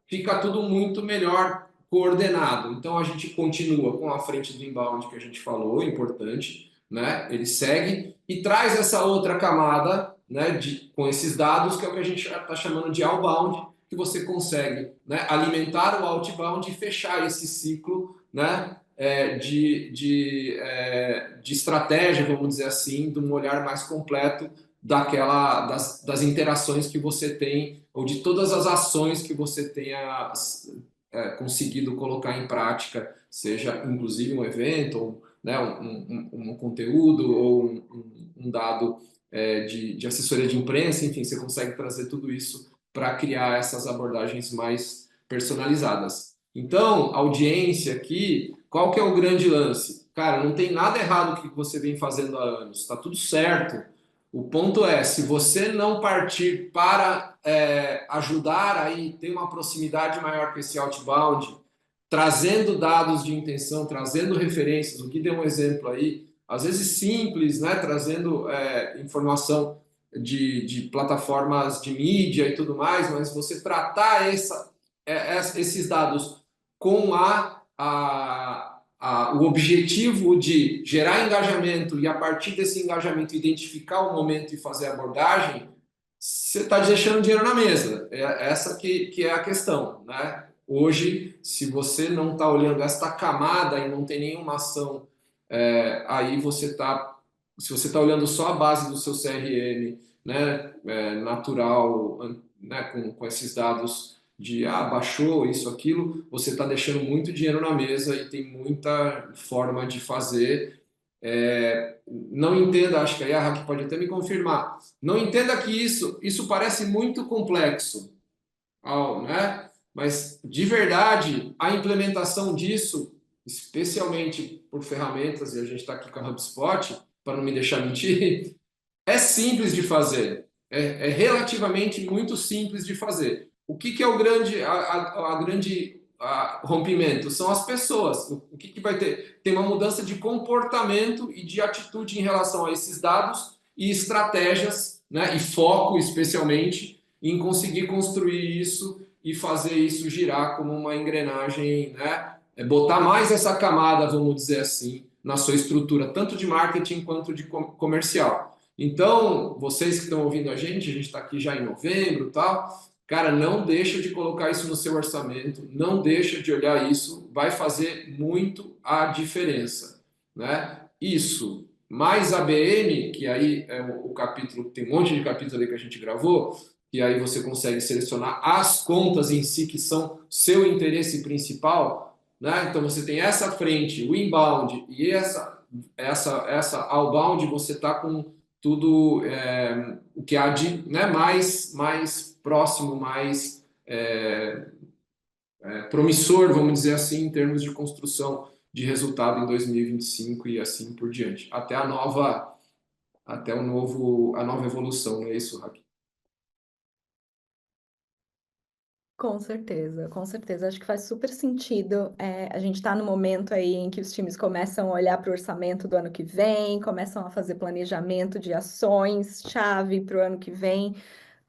fica tudo muito melhor coordenado. Então a gente continua com a frente do inbound que a gente falou, importante, né? Ele segue e traz essa outra camada, né, com esses dados, que é o que a gente está chamando de outbound, que você consegue, né, alimentar o outbound e fechar esse ciclo, né, de estratégia, vamos dizer assim, de um olhar mais completo das interações que você tem, ou de todas as ações que você tenha conseguido colocar em prática, seja inclusive um evento, ou, né, um conteúdo, ou um dado de assessoria de imprensa, enfim, você consegue trazer tudo isso para criar essas abordagens mais personalizadas. Então, audiência aqui, qual que é o grande lance? Cara, não tem nada errado com o que você vem fazendo há anos, está tudo certo. O ponto é, se você não partir para ajudar aí, ter uma proximidade maior com esse outbound, trazendo dados de intenção, trazendo referências, o Gui deu um exemplo aí, às vezes simples, né, trazendo informação de plataformas de mídia e tudo mais, mas você tratar esses dados com o objetivo de gerar engajamento e, a partir desse engajamento, identificar o momento e fazer a abordagem, você está deixando dinheiro na mesa. É essa que é a questão, né? Hoje, se você não está olhando esta camada e não tem nenhuma ação, aí você está... Se você está olhando só a base do seu CRM, né, natural, né, com esses dados de baixou isso, aquilo, você está deixando muito dinheiro na mesa e tem muita forma de fazer. Não entenda, acho que aí a Raquel pode até me confirmar, não entenda que isso parece muito complexo, né? Mas de verdade a implementação disso, especialmente por ferramentas, e a gente está aqui com a HubSpot, para não me deixar mentir, é simples de fazer, é relativamente muito simples de fazer. O que é o grande, grande rompimento? São as pessoas. O que vai ter? Tem uma mudança de comportamento e de atitude em relação a esses dados e estratégias, né? E foco, especialmente, em conseguir construir isso e fazer isso girar como uma engrenagem, né? Botar mais essa camada, vamos dizer assim, na sua estrutura, tanto de marketing quanto de comercial. Então, vocês que estão ouvindo a gente está aqui já em novembro e tal, cara, não deixa de colocar isso no seu orçamento, não deixa de olhar isso, vai fazer muito a diferença, né? Isso, mais ABM, que aí é o capítulo, tem um monte de capítulo ali que a gente gravou, e aí você consegue selecionar as contas em si que são seu interesse principal, né? Então você tem essa frente, o inbound, e essa outbound, você está com tudo o que há de, né, mais próximo, mais promissor, vamos dizer assim, em termos de construção de resultado em 2025 e assim por diante. Até a nova evolução, não é isso, Raquel? Com certeza, com certeza. Acho que faz super sentido. A gente está no momento aí em que os times começam a olhar para o orçamento do ano que vem, começam a fazer planejamento de ações-chave para o ano que vem.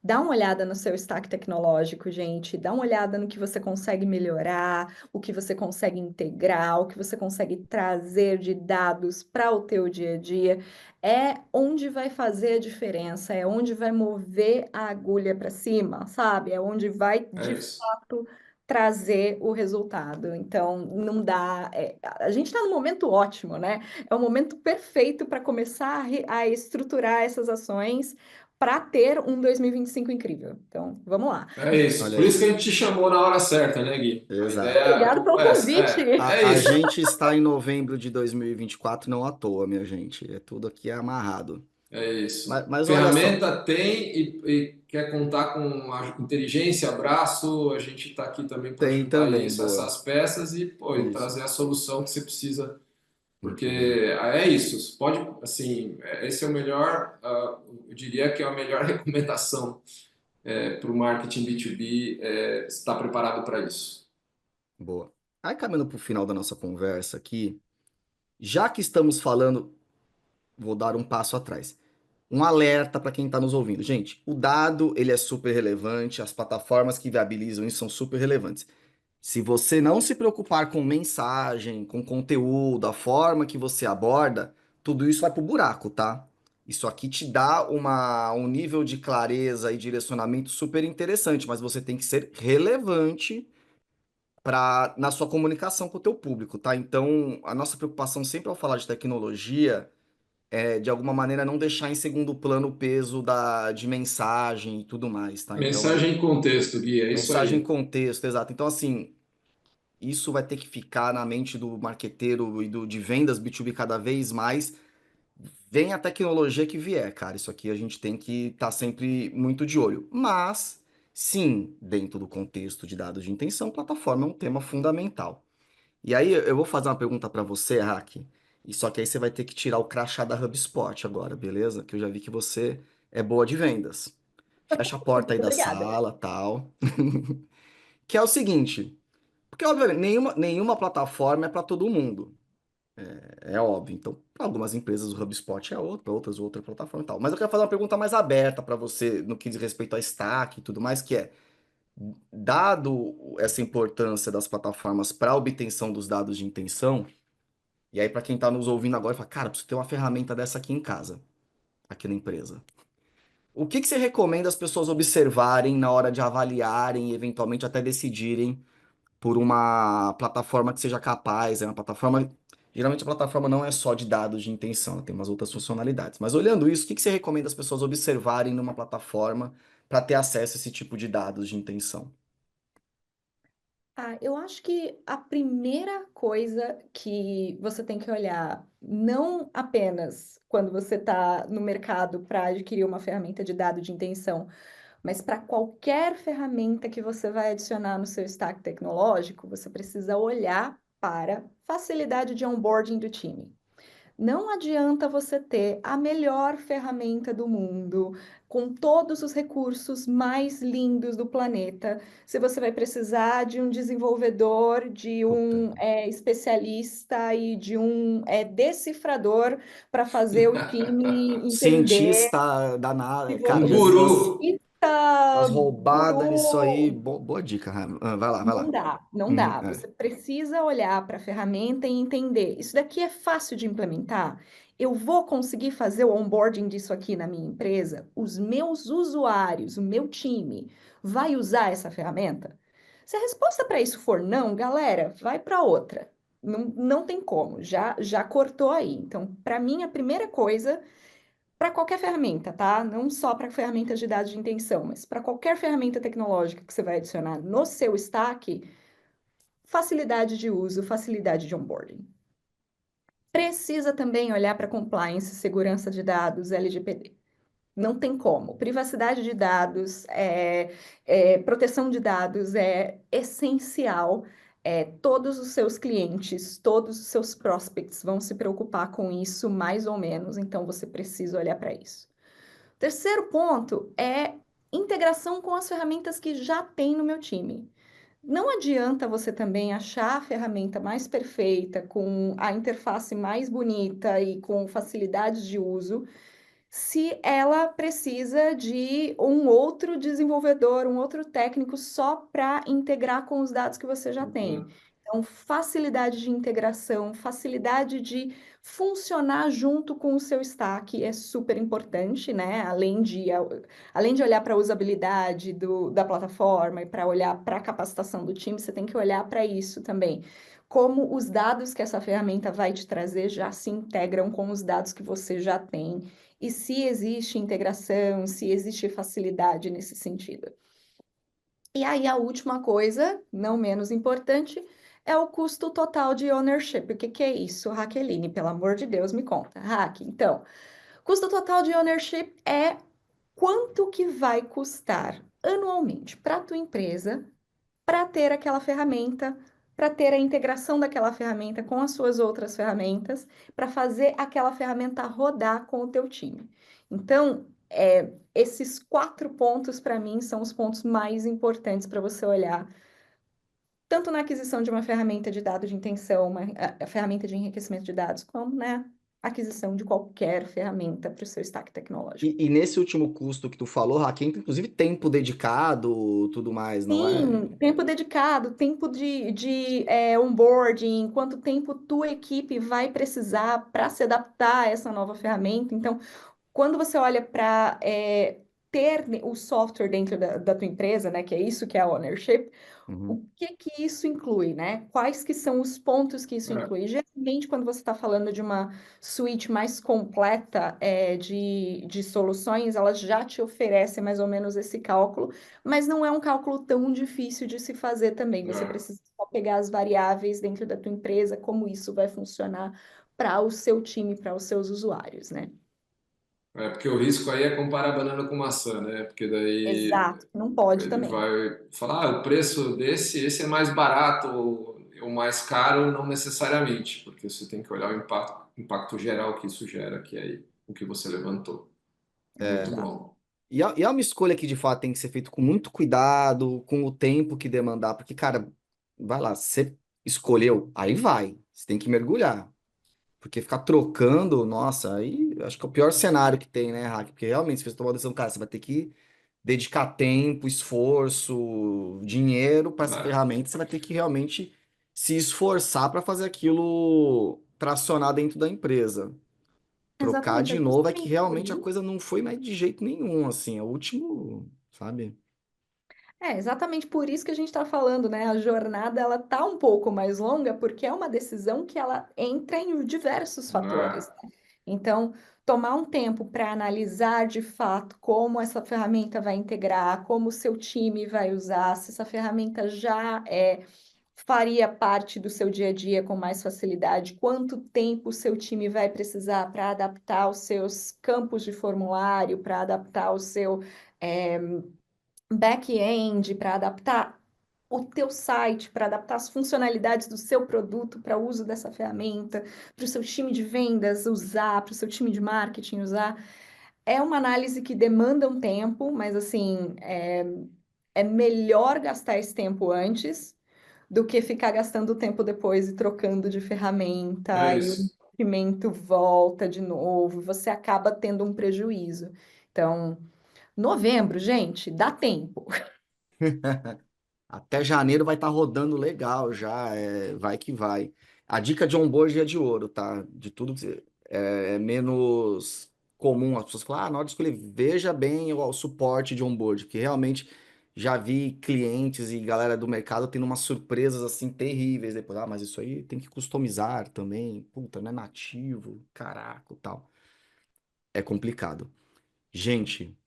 Dá uma olhada no seu stack tecnológico, gente. Dá uma olhada no que você consegue melhorar, o que você consegue integrar, o que você consegue trazer de dados para o teu dia a dia. É onde vai fazer a diferença, é onde vai mover a agulha para cima, sabe? É onde vai, É de isso. fato, trazer o resultado. Então, não dá. A gente está num momento ótimo, né? É o momento perfeito para começar a estruturar essas ações para ter um 2025 incrível. Então, vamos lá. É isso. Olha Por isso que aí. a gente te chamou na hora certa, né, Gui? A ideia Exato. é um Obrigado pelo pouco essa. convite. É A isso. gente está em novembro de 2024, não à toa, minha gente. É tudo aqui amarrado. É isso. Mas olha só, Ferramenta tem e quer contar com a inteligência, abraço, a gente está aqui também para tem ajudar também, isso, boa. essas peças e, pô, e Isso. trazer a solução que você precisa, porque Muito bem. é isso. Pode, assim, esse é o melhor, eu diria que é a melhor recomendação para o marketing B2B, estar preparado para isso. Boa. Aí, caminhando para o final da nossa conversa aqui, já que estamos falando, vou dar um passo atrás. Um alerta para quem está nos ouvindo. Gente, o dado, ele é super relevante, as plataformas que viabilizam isso são super relevantes. Se você não se preocupar com mensagem, com conteúdo, a forma que você aborda, tudo isso vai pro buraco, tá? Isso aqui te dá um nível de clareza e direcionamento super interessante, mas você tem que ser relevante na sua comunicação com o teu público, tá? Então, a nossa preocupação sempre ao falar de tecnologia é, de alguma maneira, não deixar em segundo plano o peso de mensagem e tudo mais, tá? Então, Mensagem em contexto, Gui, é isso mensagem em aí. contexto, exato. Então, assim, isso vai ter que ficar na mente do marqueteiro e de vendas B2B cada vez mais. Vem a tecnologia que vier, cara. Isso aqui a gente tem que estar sempre muito de olho. Mas, sim, dentro do contexto de dados de intenção, plataforma é um tema fundamental. E aí eu vou fazer uma pergunta para você, Hack. E só que aí você vai ter que tirar o crachá da HubSpot agora, beleza? Que eu já vi que você é boa de vendas. Fecha a porta aí Muito da obrigada. sala, tal. Que é o seguinte, porque obviamente nenhuma plataforma é para todo mundo, é óbvio. Então, para algumas empresas o HubSpot é outra, para outras outra plataforma e tal. Mas eu quero fazer uma pergunta mais aberta para você no que diz respeito a stack e tudo mais, que é, dado essa importância das plataformas para a obtenção dos dados de intenção, e aí, para quem está nos ouvindo agora, fala, cara, preciso ter uma ferramenta dessa aqui em casa, aqui na empresa. O que que você recomenda as pessoas observarem na hora de avaliarem e eventualmente até decidirem por uma plataforma que seja capaz? É uma plataforma. Geralmente a plataforma não é só de dados de intenção, ela tem umas outras funcionalidades. Mas olhando isso, o que que você recomenda as pessoas observarem numa plataforma para ter acesso a esse tipo de dados de intenção? Ah, eu acho que a primeira coisa que você tem que olhar, não apenas quando você está no mercado para adquirir uma ferramenta de dado de intenção, mas para qualquer ferramenta que você vai adicionar no seu stack tecnológico, você precisa olhar para facilidade de onboarding do time. Não adianta você ter a melhor ferramenta do mundo, com todos os recursos mais lindos do planeta, se você vai precisar de um desenvolvedor, de Puta. um especialista e de um decifrador para fazer o time entender. Cientista Se danado, Um cara, você, guru. umas cientista, roubadas nisso aí. guru, Boa dica, Rafa. Vai lá, vai não lá. dá, não Uhum, dá. é. Você precisa olhar para a ferramenta e entender. Isso daqui é fácil de implementar? Eu vou conseguir fazer o onboarding disso aqui na minha empresa? Os meus usuários, o meu time, vai usar essa ferramenta? Se a resposta para isso for não, galera, vai para outra. Não, não tem como, já cortou aí. Então, para mim, a primeira coisa para qualquer ferramenta, tá? Não só para ferramentas de dados de intenção, mas para qualquer ferramenta tecnológica que você vai adicionar no seu stack, facilidade de uso, facilidade de onboarding. Precisa também olhar para compliance, segurança de dados, LGPD. Não tem como. Privacidade de dados, proteção de dados é essencial. Todos os seus clientes, todos os seus prospects vão se preocupar com isso, mais ou menos, então você precisa olhar para isso. Terceiro ponto é integração com as ferramentas que já tem no meu time. Não adianta você também achar a ferramenta mais perfeita, com a interface mais bonita e com facilidades de uso, se ela precisa de um outro desenvolvedor, um outro técnico só para integrar com os dados que você já tem. Uhum. Então, facilidade de integração, facilidade de funcionar junto com o seu stack é super importante, né? Além de olhar para a usabilidade da plataforma e para olhar para a capacitação do time, você tem que olhar para isso também. Como os dados que essa ferramenta vai te trazer já se integram com os dados que você já tem e se existe integração, se existe facilidade nesse sentido. E aí, a última coisa, não menos importante, é o custo total de ownership. O que que é isso, Raqueline? Pelo amor de Deus, me conta. Raque, então, custo total de ownership é quanto que vai custar anualmente para a tua empresa para ter aquela ferramenta, para ter a integração daquela ferramenta com as suas outras ferramentas, para fazer aquela ferramenta rodar com o teu time. Então, esses 4 pontos, para mim, são os pontos mais importantes para você olhar, tanto na aquisição de uma ferramenta de dados de intenção, a ferramenta de enriquecimento de dados, como, né, aquisição de qualquer ferramenta para o seu stack tecnológico. E nesse último custo que tu falou, Raquel, inclusive tempo dedicado, tudo mais, não é? Sim, tempo dedicado, tempo de onboarding, quanto tempo tua equipe vai precisar para se adaptar a essa nova ferramenta. Então, quando você olha para ter o software dentro da tua empresa, né, que é isso que é a ownership, Uhum. o que que isso inclui, né? Quais que são os pontos que isso É, inclui? Geralmente, quando você está falando de uma suite mais completa de soluções, elas já te oferecem mais ou menos esse cálculo, mas não é um cálculo tão difícil de se fazer também. Você é. precisa só pegar as variáveis dentro da tua empresa, como isso vai funcionar para o seu time, para os seus usuários, né? Porque o risco aí é comparar banana com maçã, né? Porque daí Exato, não pode ele também. vai falar, o preço esse é mais barato ou mais caro, não necessariamente, porque você tem que olhar o impacto geral que isso gera, que é o que você levantou. Muito Exato. bom. E é uma escolha que de fato tem que ser feita com muito cuidado, com o tempo que demandar, porque, cara, vai lá, você escolheu, aí vai, você tem que mergulhar. Porque ficar trocando, nossa, aí acho que é o pior cenário que tem, né, Hack? Porque realmente, se você tomar uma decisão, cara, você vai ter que dedicar tempo, esforço, dinheiro para essa É, ferramenta, você vai ter que realmente se esforçar para fazer aquilo tracionar dentro da empresa. Trocar Exatamente, de é novo é que justamente por realmente a isso. coisa não foi mais de jeito nenhum, assim, é o último, sabe? É exatamente por isso que a gente está falando, né? A jornada ela tá um pouco mais longa porque é uma decisão que ela entra em diversos fatores. é, Então, tomar um tempo para analisar de fato como essa ferramenta vai integrar, como o seu time vai usar, se essa ferramenta já faria parte do seu dia a dia com mais facilidade, quanto tempo o seu time vai precisar para adaptar os seus campos de formulário, para adaptar o seu eh, back-end, para adaptar o teu site, para adaptar as funcionalidades do seu produto para o uso dessa ferramenta, para o seu time de vendas usar, para o seu time de marketing usar. É uma análise que demanda um tempo, mas assim, é melhor gastar esse tempo antes do que ficar gastando tempo depois e trocando de ferramenta é e o isso. investimento volta de novo, você acaba tendo um prejuízo. Então, novembro, gente, dá tempo. Até janeiro vai estar rodando legal já, vai que vai. A dica de onboard é de ouro, tá? De tudo que é menos comum as pessoas falam, na hora de escolher, veja bem o suporte de onboard, porque realmente já vi clientes e galera do mercado tendo umas surpresas assim terríveis depois. Ah, mas isso aí tem que customizar também. Puta, não é nativo, caraca, tal. É complicado. Gente,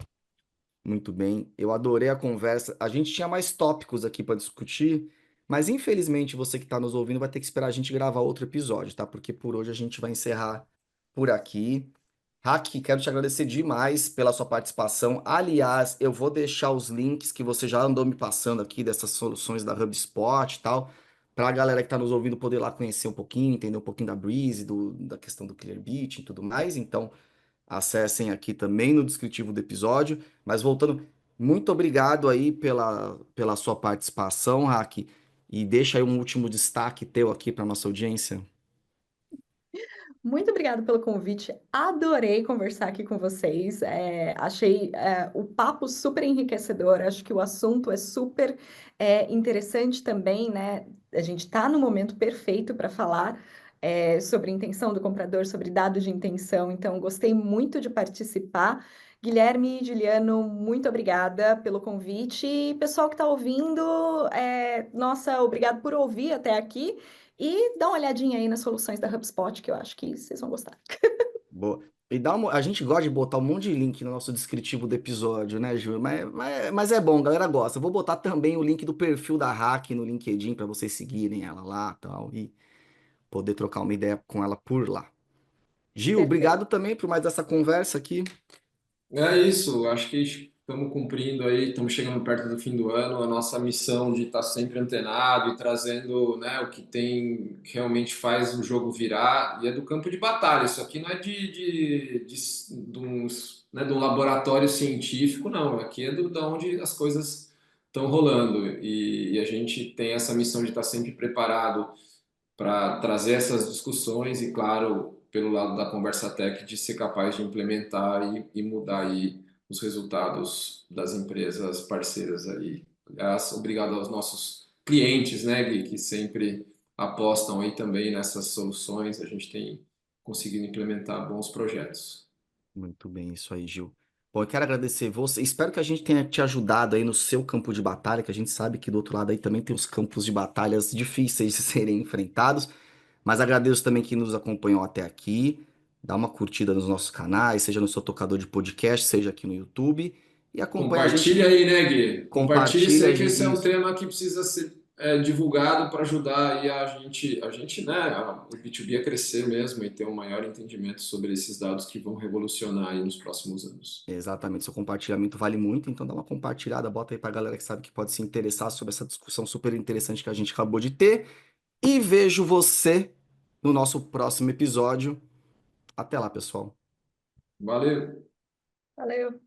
muito bem, eu adorei a conversa. A gente tinha mais tópicos aqui para discutir, mas infelizmente você que está nos ouvindo vai ter que esperar a gente gravar outro episódio, tá? Porque por hoje a gente vai encerrar por aqui. Haki, quero te agradecer demais pela sua participação. Aliás, eu vou deixar os links que você já andou me passando aqui dessas soluções da HubSpot e tal, para a galera que está nos ouvindo poder lá conhecer um pouquinho, entender um pouquinho da Breeze, da questão do Clearbit e tudo mais. Então, acessem aqui também no descritivo do episódio. Mas voltando, muito obrigado aí pela sua participação, Hack. E deixa aí um último destaque teu aqui para nossa audiência. Muito obrigada pelo convite. Adorei conversar aqui com vocês. Achei o papo super enriquecedor. Acho que o assunto é super interessante também, né? A gente está no momento perfeito para falar sobre intenção do comprador, sobre dados de intenção. Então, gostei muito de participar. Guilherme e Juliano, muito obrigada pelo convite. E pessoal que está ouvindo, nossa, obrigado por ouvir até aqui. E dá uma olhadinha aí nas soluções da HubSpot, que eu acho que vocês vão gostar. Boa. E a gente gosta de botar um monte de link no nosso descritivo do episódio, né, Ju? Mas é bom, a galera gosta. Eu vou botar também o link do perfil da Hack no LinkedIn para vocês seguirem ela lá e tal, e poder trocar uma ideia com ela por lá. Gil, Perfeito. obrigado também por mais essa conversa aqui. É isso, acho que estamos cumprindo aí, estamos chegando perto do fim do ano, a nossa missão de estar sempre antenado e trazendo, né, o que tem que realmente faz o jogo virar, e é do campo de batalha. Isso aqui não é de um laboratório científico, não. Aqui é da onde as coisas estão rolando, e a gente tem essa missão de estar sempre preparado para trazer essas discussões e, claro, pelo lado da Conversa Tech de ser capaz de implementar e mudar aí os resultados das empresas parceiras aí. Aliás, obrigado aos nossos clientes, né, Gui, que sempre apostam aí também nessas soluções. A gente tem conseguido implementar bons projetos. Muito bem, isso aí, Gil. Bom, eu quero agradecer você. Espero que a gente tenha te ajudado aí no seu campo de batalha, que a gente sabe que do outro lado aí também tem os campos de batalhas difíceis de serem enfrentados. Mas agradeço também quem nos acompanhou até aqui. Dá uma curtida nos nossos canais, seja no seu tocador de podcast, seja aqui no YouTube. E acompanha a Compartilha gente, aí, né, Gui? Compartilhe, compartilha sei que esse é um isso. tema que precisa ser divulgado para ajudar aí a gente, né, o B2B a crescer mesmo e ter um maior entendimento sobre esses dados que vão revolucionar aí nos próximos anos. Exatamente, seu compartilhamento vale muito, então dá uma compartilhada, bota aí pra galera que sabe que pode se interessar sobre essa discussão super interessante que a gente acabou de ter. E vejo você no nosso próximo episódio. Até lá, pessoal. Valeu! Valeu!